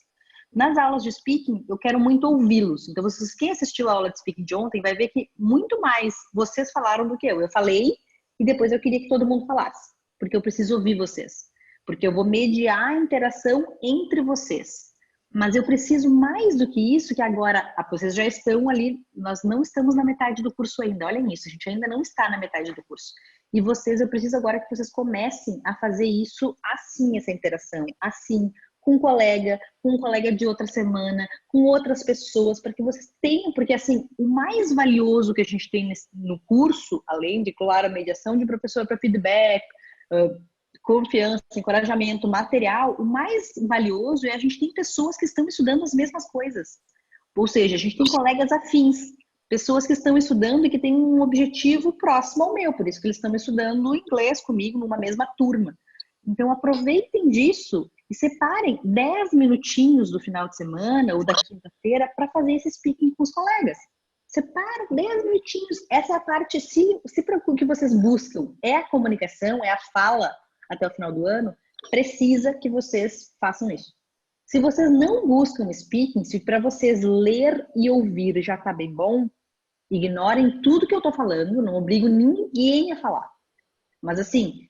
Nas aulas de speaking, eu quero muito ouvi-los. Então, quem assistiu a aula de speaking de ontem vai ver que muito mais vocês falaram do que eu. Eu falei e depois eu queria que todo mundo falasse. Porque eu preciso ouvir vocês. Porque eu vou mediar a interação entre vocês. Mas eu preciso mais do que isso, que agora vocês já estão ali, nós não estamos na metade do curso ainda. Olhem isso, a gente ainda não está na metade do curso. E vocês, eu preciso agora que vocês comecem a fazer isso assim, essa interação, assim, com um colega de outra semana, com outras pessoas, para que vocês tenham, porque assim, o mais valioso que a gente tem no curso, além de, claro, a mediação de professor para feedback, confiança, encorajamento, material, o mais valioso é a gente tem pessoas que estão estudando as mesmas coisas. Ou seja, a gente tem colegas afins, pessoas que estão estudando e que têm um objetivo próximo ao meu, por isso que eles estão estudando inglês comigo numa mesma turma. Então aproveitem disso e separem 10 minutinhos do final de semana ou da quinta-feira para fazer esse speaking com os colegas. Separa 10 minutinhos. Essa é a parte, se o que vocês buscam é a comunicação, é a fala até o final do ano, precisa que vocês façam isso. Se vocês não buscam speaking, se para vocês ler e ouvir já tá bem bom, ignorem tudo que eu tô falando, não obrigo ninguém a falar. Mas assim,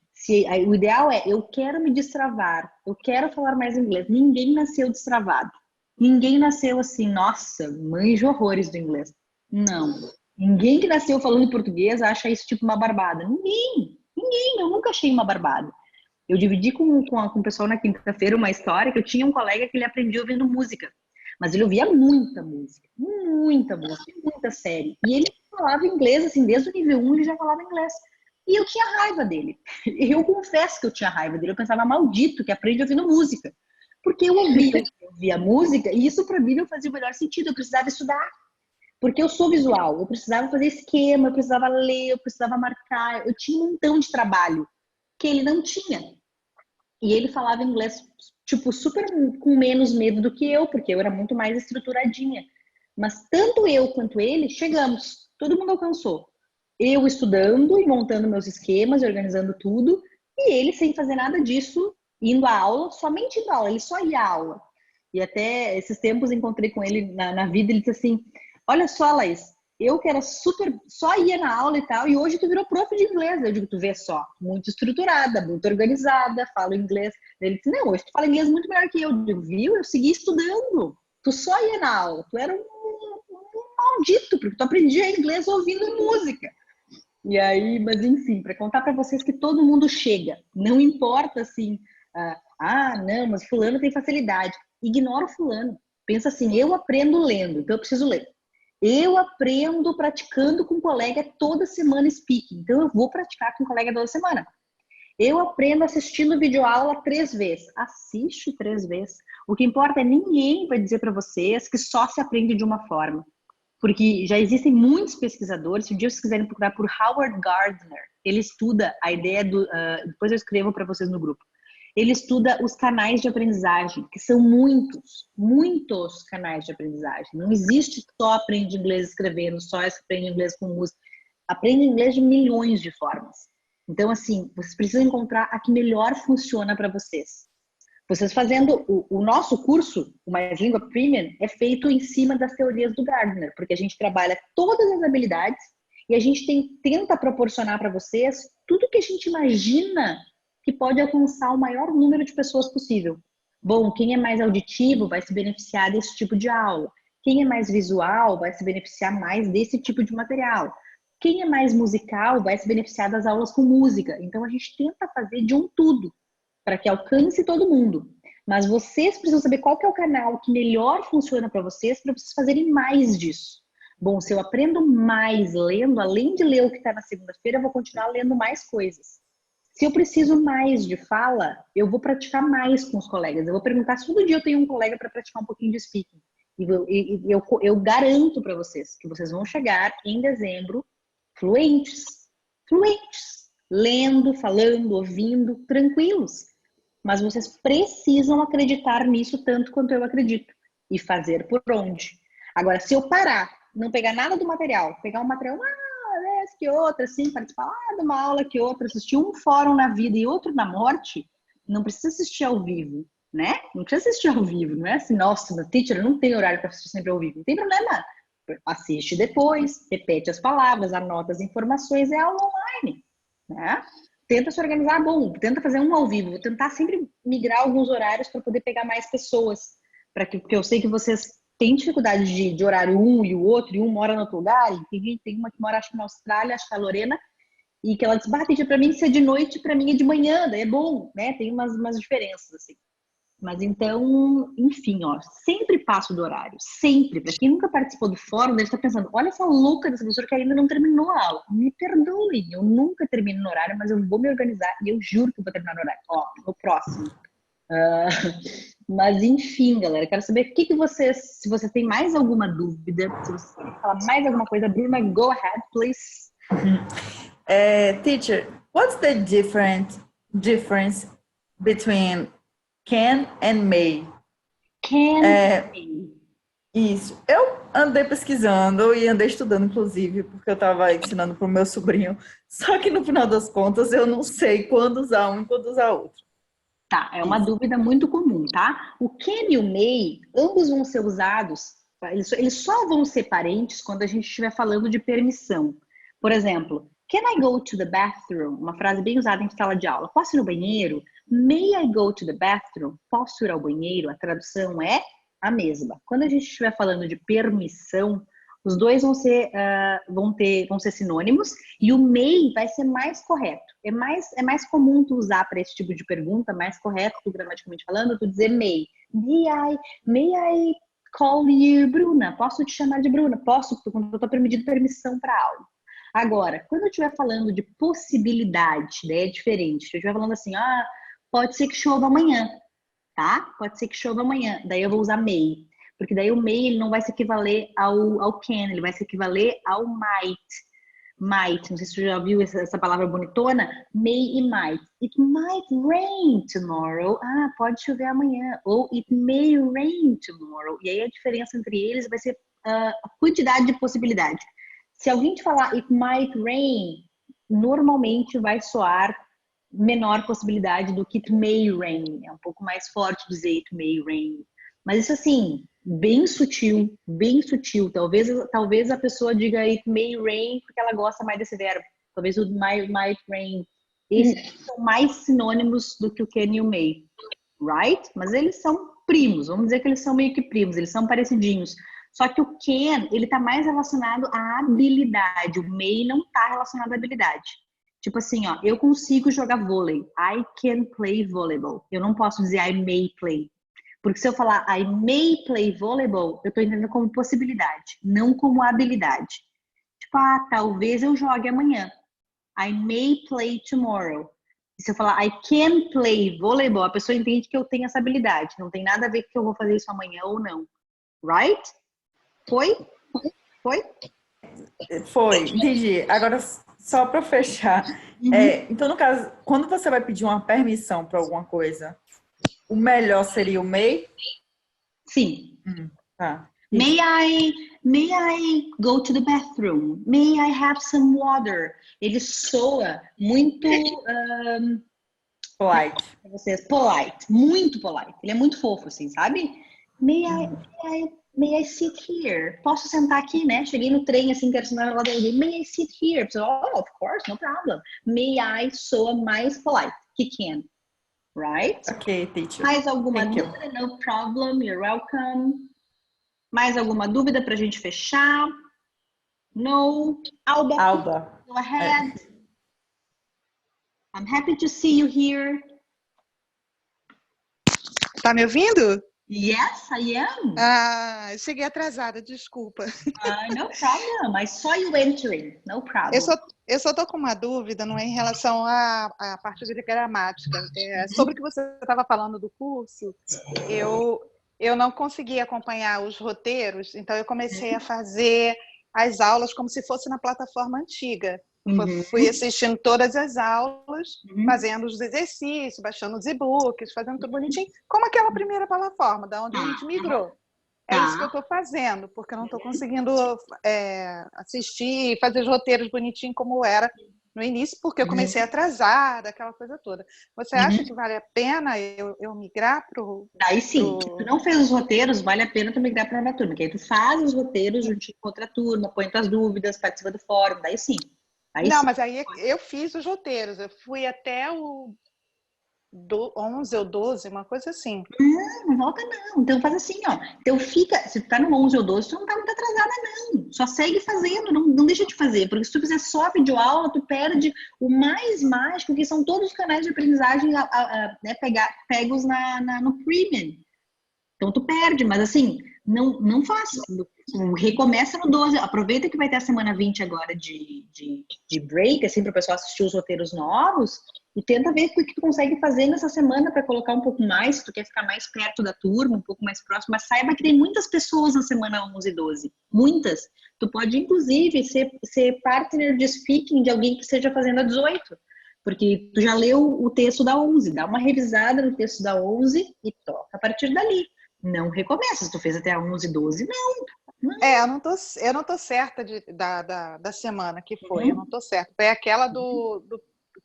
o ideal é, eu quero me destravar, eu quero falar mais inglês. Ninguém nasceu destravado. Ninguém nasceu assim, nossa, manjo horrores do inglês. Não. Ninguém que nasceu falando português acha isso tipo uma barbada. Ninguém. Eu nunca achei uma barbada. Eu dividi com o pessoal na quinta-feira uma história que eu tinha um colega que ele aprendia ouvindo música. Mas ele ouvia muita música, muita série. E ele falava inglês, assim, desde o nível 1 ele já falava inglês. E eu tinha raiva dele. Eu confesso que eu tinha raiva dele. Eu pensava, maldito, que aprende ouvindo música. Porque eu ouvia música e isso para mim não fazia o melhor sentido. Eu precisava estudar. Porque eu sou visual, eu precisava fazer esquema, eu precisava ler, eu precisava marcar, eu tinha um montão de trabalho que ele não tinha. E ele falava inglês, tipo, super com menos medo do que eu, porque eu era muito mais estruturadinha. Mas tanto eu quanto ele, chegamos, todo mundo alcançou. Eu estudando e montando meus esquemas, organizando tudo, e ele sem fazer nada disso, indo à aula, somente indo à aula, ele só ia à aula. E até esses tempos encontrei com ele na vida, ele disse assim, olha só, Laís, eu que era só ia na aula e tal, e hoje tu virou prof de inglês. Eu digo, tu vê só, muito estruturada, muito organizada, falo inglês. Ele disse, não, hoje tu fala inglês muito melhor que eu. Eu digo, viu? Eu segui estudando. Tu só ia na aula, tu era um maldito, porque tu aprendia inglês ouvindo música. E aí, mas enfim, para contar para vocês que todo mundo chega. Não importa assim, não, mas fulano tem facilidade. Ignora o fulano. Pensa assim, eu aprendo lendo, então eu preciso ler. Eu aprendo praticando com um colega toda semana speaking. Então, eu vou praticar com um colega toda semana. Eu aprendo assistindo videoaula 3 vezes. Assiste 3 vezes. O que importa é ninguém vai dizer para vocês que só se aprende de uma forma. Porque já existem muitos pesquisadores. Se um dia vocês quiserem procurar por Howard Gardner, ele estuda a ideia do... depois eu escrevo para vocês no grupo. Ele estuda os canais de aprendizagem, que são muitos canais de aprendizagem. Não existe só aprende inglês escrevendo, só aprende inglês com música. Aprende inglês de milhões de formas. Então, assim, vocês precisam encontrar a que melhor funciona para vocês. Vocês fazendo o nosso curso, o Mais Língua Premium, é feito em cima das teorias do Gardner, porque a gente trabalha todas as habilidades e a gente tenta proporcionar para vocês tudo que a gente imagina que pode alcançar o maior número de pessoas possível. Bom, quem é mais auditivo vai se beneficiar desse tipo de aula. Quem é mais visual vai se beneficiar mais desse tipo de material. Quem é mais musical vai se beneficiar das aulas com música. Então, a gente tenta fazer de um tudo, para que alcance todo mundo. Mas vocês precisam saber qual que é o canal que melhor funciona para vocês fazerem mais disso. Bom, se eu aprendo mais lendo, além de ler o que está na segunda-feira, eu vou continuar lendo mais coisas. Se eu preciso mais de fala, eu vou praticar mais com os colegas. Eu vou perguntar se todo dia eu tenho um colega para praticar um pouquinho de speaking. E eu garanto para vocês que vocês vão chegar em dezembro fluentes. Lendo, falando, ouvindo, tranquilos. Mas vocês precisam acreditar nisso tanto quanto eu acredito. E fazer por onde. Agora, se eu parar, não pegar nada do material, pegar um material... vez que outra, assim, participar de uma aula que outra, assistir um fórum na vida e outro na morte, não precisa assistir ao vivo, né? Não precisa assistir ao vivo, não é assim, nossa, na teacher não tem horário para assistir sempre ao vivo. Não tem problema. Assiste depois, repete as palavras, anota as informações, é aula online, né? Tenta se organizar, bom, tenta fazer um ao vivo, vou tentar sempre migrar alguns horários para poder pegar mais pessoas, porque eu sei que vocês tem dificuldade de horário um e o outro, e um mora no outro lugar, e tem uma que mora, acho que na Austrália, acho que é a Lorena, e que ela diz, Titi, pra mim se é de noite, pra mim é de manhã, daí é bom, né? Tem umas diferenças, assim. Mas então, enfim, ó, sempre passo do horário, sempre. Pra quem nunca participou do fórum, deve estar pensando, olha essa louca dessa professora que ainda não terminou a aula. Me perdoem, eu nunca termino no horário, mas eu vou me organizar, e eu juro que eu vou terminar no horário. Ó, no próximo. Mas enfim, galera, quero saber o que vocês, se você tem mais alguma dúvida, se você quer falar mais alguma coisa, Bruna, go ahead, please. Teacher, what's the difference between can and may. Can É, may. Isso. Eu andei pesquisando e andei estudando, inclusive, porque eu estava ensinando para o meu sobrinho. Só que no final das contas, eu não sei quando usar um e quando usar outro. Tá, é uma Isso. dúvida muito comum, tá? O can e o may, ambos vão ser usados, eles só vão ser parentes quando a gente estiver falando de permissão. Por exemplo, can I go to the bathroom? Uma frase bem usada em sala de aula. Posso ir no banheiro? May I go to the bathroom? Posso ir ao banheiro? A tradução é a mesma. Quando a gente estiver falando de permissão, os dois vão ser, vão ser sinônimos e o may vai ser mais correto. É mais comum tu usar para esse tipo de pergunta, mais correto, gramaticalmente falando, tu dizer may. May I call you Bruna? Posso te chamar de Bruna? Posso, porque eu estou pedindo permissão para algo. Agora, quando eu estiver falando de possibilidade, né, é diferente. Se eu estiver falando assim, pode ser que chova amanhã, tá? Pode ser que chova amanhã. Daí eu vou usar may. Porque daí o may ele não vai se equivaler ao can, ele vai se equivaler ao might. Might, não sei se você já viu essa palavra bonitona. May e might. It might rain tomorrow. Pode chover amanhã. Ou it may rain tomorrow. E aí a diferença entre eles vai ser a quantidade de possibilidade. Se alguém te falar it might rain, normalmente vai soar menor possibilidade do que it may rain. É um pouco mais forte dizer it may rain. Mas isso assim, bem sutil, bem sutil. Talvez a pessoa diga it may rain porque ela gosta mais desse verbo. Talvez o might rain. Esses são mais sinônimos do que o can e o may. Right? Mas eles são primos. Vamos dizer que eles são meio que primos. Eles são parecidinhos. Só que o can, ele tá mais relacionado à habilidade. O may não tá relacionado à habilidade. Tipo assim, eu consigo jogar vôlei. I can play volleyball. Eu não posso dizer I may play. Porque se eu falar I may play volleyball, eu tô entendendo como possibilidade, não como habilidade. Tipo, talvez eu jogue amanhã. I may play tomorrow. E se eu falar I can play volleyball, a pessoa entende que eu tenho essa habilidade. Não tem nada a ver com que eu vou fazer isso amanhã ou não. Right? Foi? Foi, entendi. Agora, só para fechar. Então, no caso, quando você vai pedir uma permissão para alguma coisa, o melhor seria o may? Sim. Tá. May I go to the bathroom? May I have some water? Ele soa muito Polite. polite, muito polite. Ele é muito fofo, assim, sabe? May I sit here? Posso sentar aqui, né? Cheguei no trem, assim, quero sentar lá dentro. May I sit here? Of course, no problem. May I soa mais polite que can. Right? Ok, teacher. Mais alguma Thank you. dúvida? No problem, you're welcome. Mais alguma dúvida para a gente fechar? No? Alba. Go ahead. I'm happy to see you here. Tá me ouvindo? Yes, I am. Eu cheguei atrasada, desculpa. No problem. I saw you entering. No problem. Eu só tô com uma dúvida, não é em relação à parte de gramática. Sobre o que você estava falando do curso, eu não consegui acompanhar os roteiros, então eu comecei a fazer as aulas como se fosse na plataforma antiga. Fui assistindo todas as aulas, fazendo os exercícios, baixando os e-books, fazendo tudo bonitinho, como aquela primeira plataforma, da onde a gente migrou. É isso que eu estou fazendo, porque eu não estou conseguindo assistir e fazer os roteiros bonitinhos como era no início, porque eu comecei atrasada, aquela coisa toda. Você acha que vale a pena eu migrar para o... Daí sim, se tu não fez os roteiros, vale a pena tu migrar para a nova turma, que aí tu faz os roteiros junto com outra turma, põe tuas dúvidas, participa do fórum, daí sim. Mas aí eu fiz os roteiros, eu fui até o 11 ou 12, uma coisa assim. Não volta não. Então faz assim, Então se tu tá no 11 ou 12, tu não tá muito atrasada não. Só segue fazendo, não deixa de fazer. Porque se tu fizer só videoaula, tu perde o mais mágico, que são todos os canais de aprendizagem pegos no Premium. Então tu perde, mas assim, não faça. Recomeça no 12. Aproveita que vai ter a semana 20 agora de break, assim, para o pessoal assistir os roteiros novos e tenta ver o que tu consegue fazer nessa semana para colocar um pouco mais, se tu quer ficar mais perto da turma, um pouco mais próximo, mas saiba que tem muitas pessoas na semana 11 e 12. Muitas. Tu pode, inclusive, ser partner de speaking de alguém que esteja fazendo a 18. Porque tu já leu o texto da 11, dá uma revisada no texto da 11 e toca a partir dali. Não recomeça, se tu fez até a 11, 12, não. Eu não tô certa da semana que foi, eu não tô certa. Foi aquela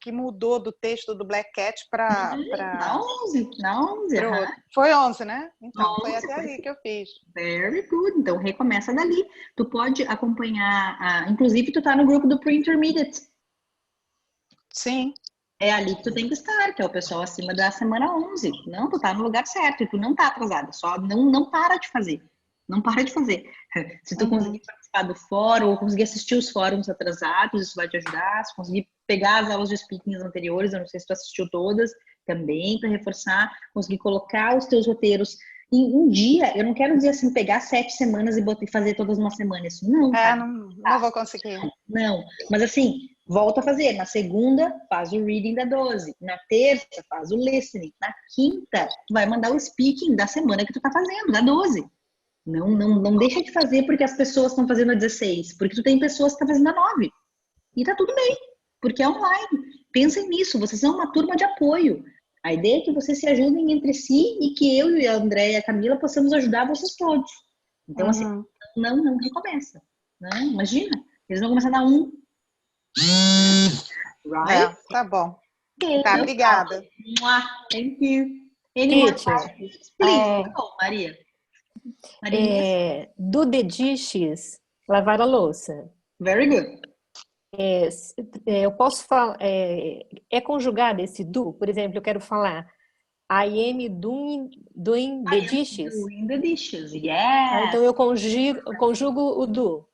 que mudou do texto do Black Cat para Na 11, aham. Foi 11, né? Então, 11, foi até foi ali assim. que eu fiz. Very good. Então, recomeça dali. Tu pode acompanhar, inclusive tu tá no grupo do Pre-Intermediate. Sim. É ali que tu tem que estar, que é o pessoal acima da semana 11. Não, tu tá no lugar certo e tu não tá atrasada. Só não para de fazer. Não para de fazer. Se tu conseguir participar do fórum ou conseguir assistir os fóruns atrasados, isso vai te ajudar. Se conseguir pegar as aulas de speaking anteriores, eu não sei se tu assistiu todas, também para reforçar, conseguir colocar os teus roteiros em um dia. Eu não quero dizer assim, pegar 7 semanas e fazer todas uma semana. Isso não, tá? Não vou conseguir. Não, mas assim, volta a fazer. Na segunda, faz o reading da 12. Na terça, faz o listening. Na quinta, tu vai mandar o speaking da semana que tu tá fazendo, da 12. Não deixa de fazer porque as pessoas estão fazendo a 16. Porque tu tem pessoas que estão fazendo a 9. E tá tudo bem, porque é online. Pensem nisso, vocês são uma turma de apoio. A ideia é que vocês se ajudem entre si e que eu e a André e a Camila possamos ajudar vocês todos. Então, assim, não recomeça. Não, imagina, eles vão começar a dar 1. Right? Tá bom. Okay, Tá, obrigada. Thank you. Any more Teacher, questions? Please. Maria. do the dishes, lavar a louça. Very good. Eu posso falar, é conjugado esse do? Por exemplo, eu quero falar I am doing the dishes. Doing the dishes, yes. Então eu conjugo o do.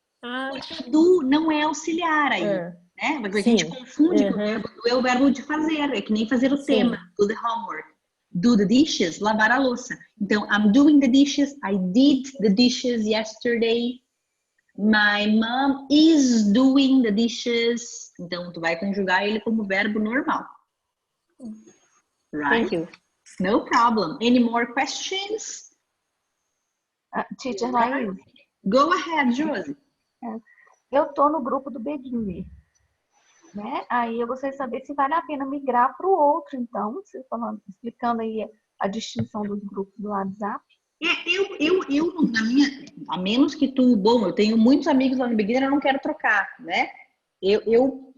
Porque do não é auxiliar aí, né? Porque a gente confunde com o verbo do, é o verbo de fazer, é que nem fazer o tema, do the homework. Do the dishes, lavar a louça. Então, I'm doing the dishes, I did the dishes yesterday. My mom is doing the dishes. Então, tu vai conjugar ele como verbo normal. Right? Thank you. No problem. Any more questions? Teacher Laís. Go ahead, Josie. Eu tô no grupo do Beginner, né? Aí eu gostaria de saber se vale a pena migrar para o outro, então, você explicando aí a distinção dos grupos do WhatsApp. Eu na minha, a menos que tu, bom, eu tenho muitos amigos lá no Beginner, eu não quero trocar, né? Eu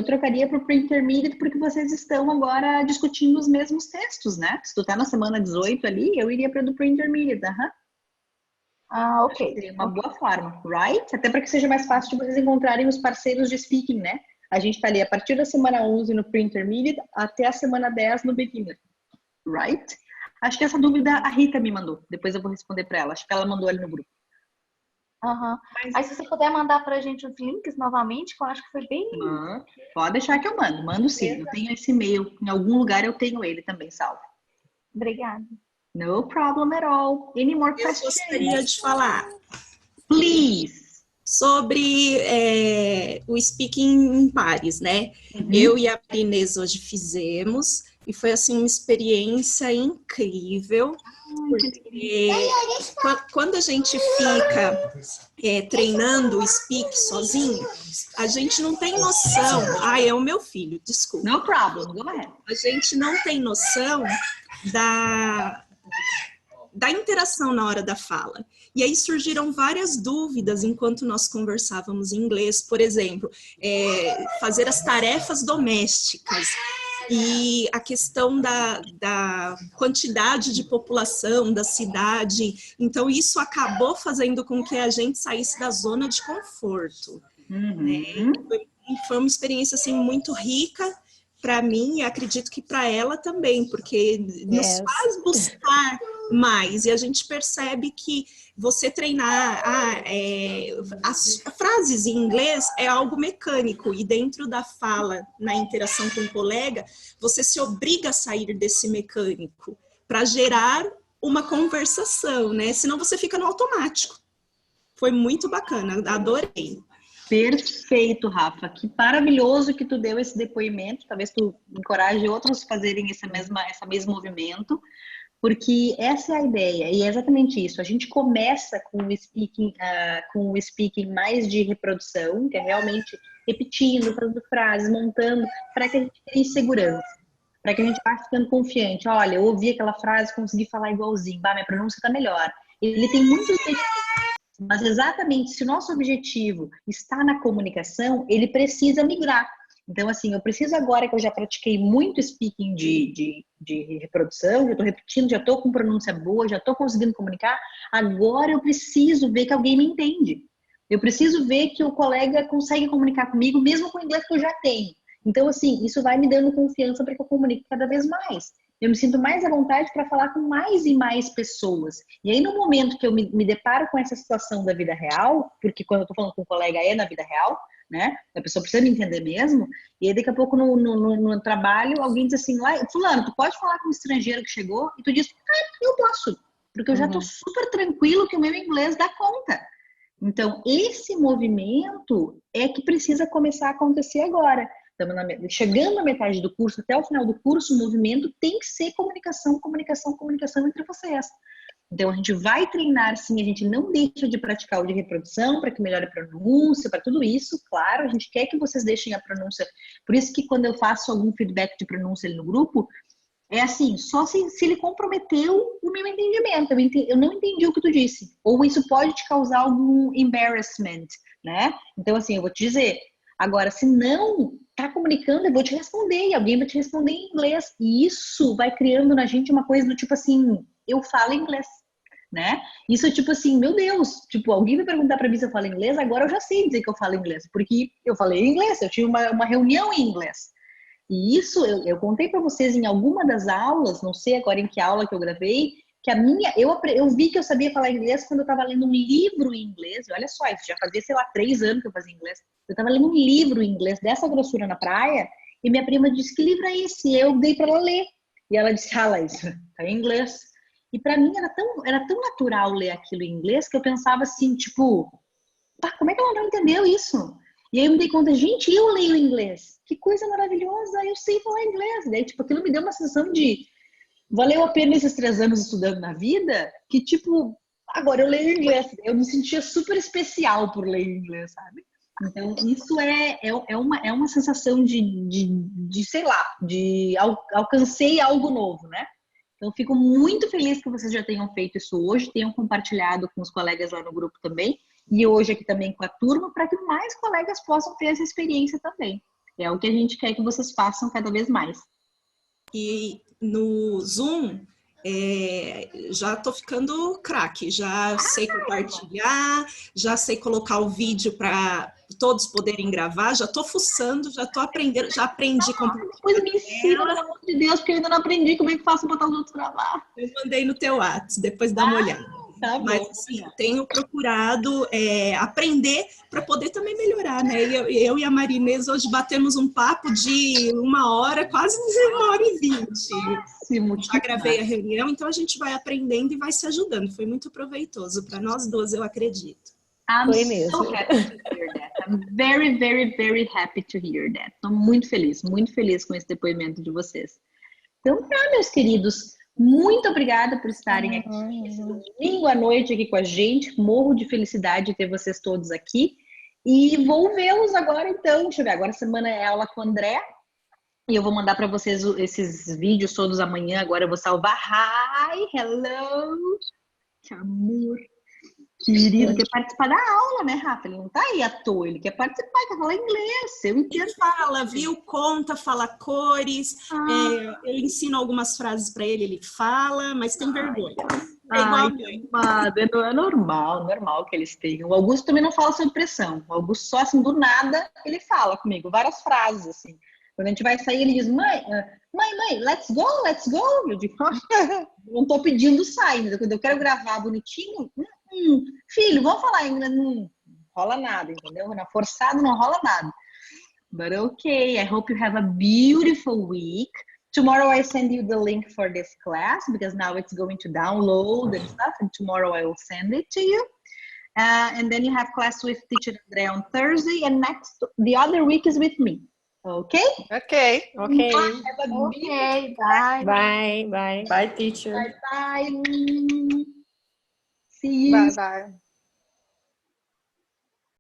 trocaria para o Pre-Intermediate porque vocês estão agora discutindo os mesmos textos, né? Se tu tá na semana 18 ali, eu iria para o Pre-Intermediate, Ok. Seria uma boa forma, right? Até para que seja mais fácil de vocês encontrarem os parceiros de speaking, né? A gente tá ali a partir da semana 11 no Pre-Intermediate até a semana 10 no Beginner, right? Acho que essa dúvida a Rita me mandou. Depois eu vou responder para ela. Acho que ela mandou ali no grupo. Aí se você puder mandar pra gente os links novamente, que eu acho que foi bem... Pode deixar que eu mando. Mando sim. Eu tenho esse e-mail. Em algum lugar eu tenho ele também, salvo. Obrigada. No problem at all. Any more questions? Eu gostaria de falar. Please. Sobre o speaking em pares, né? Eu e a Inês hoje fizemos e foi assim uma experiência incrível, porque quando a gente fica treinando o speak sozinho, a gente não tem noção. É o meu filho, desculpa. No problem, go ahead. A gente não tem noção da interação na hora da fala. E aí surgiram várias dúvidas enquanto nós conversávamos em inglês, por exemplo, fazer as tarefas domésticas e a questão da quantidade de população da cidade. Então, isso acabou fazendo com que a gente saísse da zona de conforto. Né? Foi uma experiência assim, muito rica para mim e acredito que para ela também, porque nos faz buscar mais, e a gente percebe que você treinar as frases em inglês é algo mecânico, e dentro da fala, na interação com o colega, você se obriga a sair desse mecânico para gerar uma conversação, né? Senão você fica no automático. Foi muito bacana, adorei. Perfeito, Rafa. Que maravilhoso que tu deu esse depoimento. Talvez tu encoraje outros a fazerem esse mesmo movimento, porque essa é a ideia, e é exatamente isso. A gente começa com o speaking mais de reprodução, que é realmente repetindo, fazendo frases, montando, para que a gente tenha segurança, para que a gente vá ficando confiante. Olha, eu ouvi aquela frase, consegui falar igualzinho, bah, minha pronúncia está melhor. Ele tem muitos benefícios, mas exatamente se o nosso objetivo está na comunicação, ele precisa migrar. Então, assim, eu preciso agora que eu já pratiquei muito speaking de reprodução, já estou repetindo, já estou com pronúncia boa, já estou conseguindo comunicar, agora eu preciso ver que alguém me entende. Eu preciso ver que o colega consegue comunicar comigo, mesmo com o inglês que eu já tenho. Então, assim, isso vai me dando confiança para que eu comunique cada vez mais. Eu me sinto mais à vontade para falar com mais e mais pessoas. E aí, no momento que eu me deparo com essa situação da vida real, porque quando eu estou falando com o colega é na vida real, né? A pessoa precisa me entender mesmo. E aí, daqui a pouco, no trabalho, alguém diz assim, fulano, tu pode falar com um estrangeiro que chegou? E tu diz, eu posso. Porque eu já estou super tranquilo que o meu inglês dá conta. Então, esse movimento é que precisa começar a acontecer agora. Chegando na metade do curso, até o final do curso, o movimento tem que ser comunicação, comunicação, comunicação entre vocês. Então, a gente vai treinar, sim, a gente não deixa de praticar o de reprodução para que melhore a pronúncia, para tudo isso, claro, a gente quer que vocês deixem a pronúncia. Por isso que quando eu faço algum feedback de pronúncia ali no grupo, é assim, só se ele comprometeu o meu entendimento, eu não entendi o que tu disse, ou isso pode te causar algum embarrassment, né? Então, assim, eu vou te dizer, agora, se não tá comunicando, eu vou te responder, e alguém vai te responder em inglês, e isso vai criando na gente uma coisa do tipo assim, eu falo inglês, né? Isso é tipo assim, meu Deus, tipo, alguém vai perguntar pra mim se eu falo inglês, agora eu já sei dizer que eu falo inglês, porque eu falei inglês, eu tive uma reunião em inglês. E isso, eu contei para vocês em alguma das aulas, não sei agora em que aula que eu gravei, que eu vi que eu sabia falar inglês quando eu estava lendo um livro em inglês. Olha só, isso já fazia, sei lá, 3 anos que eu fazia inglês. Eu estava lendo um livro em inglês dessa grossura na praia, e minha prima disse, que livro é esse? E eu dei para ela ler. E ela disse, Laís, tá em inglês. E para mim era tão natural ler aquilo em inglês, que eu pensava assim, tipo, como é que ela não entendeu isso? E aí eu me dei conta, gente, eu leio inglês. Que coisa maravilhosa, eu sei falar inglês. Daí, tipo, aquilo me deu uma sensação de valeu a pena esses 3 anos estudando na vida, que, tipo, agora eu leio inglês. Eu me sentia super especial por ler inglês, sabe? Então, isso é uma sensação de sei lá, alcancei algo novo, né? Então, fico muito feliz que vocês já tenham feito isso hoje, tenham compartilhado com os colegas lá no grupo também, e hoje aqui também com a turma, para que mais colegas possam ter essa experiência também. É o que a gente quer que vocês façam cada vez mais. E no Zoom, já tô ficando craque, já sei compartilhar, já sei colocar o vídeo para todos poderem gravar, já tô fuçando, já tô aprendendo, já aprendi compartilhar. Depois me ensina, pelo amor de Deus, porque eu ainda não aprendi como é que faço botar os outros gravar. Eu mandei no teu WhatsApp, depois dá uma olhada. Tá bom. Mas, assim, tenho procurado aprender para poder também melhorar, né? Eu e a Marinês hoje batemos um papo de 1 hora, quase 1h20. Já gravei a reunião, então a gente vai aprendendo e vai se ajudando. Foi muito proveitoso para nós duas, eu acredito. Foi mesmo. So happy to hear that. I'm very, very, very happy to hear that. Estou muito feliz com esse depoimento de vocês. Então tá, meus queridos, muito obrigada por estarem aqui esse domingo à noite aqui com a gente. Morro de felicidade de ter vocês todos aqui. E vou vê-los agora, então. Deixa eu ver, agora semana é aula com o André. E eu vou mandar para vocês esses vídeos todos amanhã. Agora eu vou salvar. Hi, hello. Que amor. Querido, quer participar da aula, né, Rafa? Ele não tá aí à toa, ele quer participar, quer falar inglês. Eu entendo. Ele fala, viu, conta, fala cores. Eu ensino algumas frases para ele, ele fala, mas tem vergonha. É igual a mãe. É normal que eles tenham. O Augusto também não fala sob pressão. O Augusto só assim, do nada, ele fala comigo, várias frases, assim. Quando a gente vai sair, ele diz, mãe, let's go. Eu digo, não tô pedindo sair. Quando eu quero gravar bonitinho, filho, vamos falar inglês, não rola nada, entendeu? Na forçada não rola nada. But okay, I hope you have a beautiful week. Tomorrow I send you the link for this class because now it's going to download and stuff, and tomorrow I will send it to you. And then you have class with teacher André on Thursday, and the other week is with me. Okay? Ok. Ok, bye. Bye. Bye, teacher. Bye. See you. Bye, bye.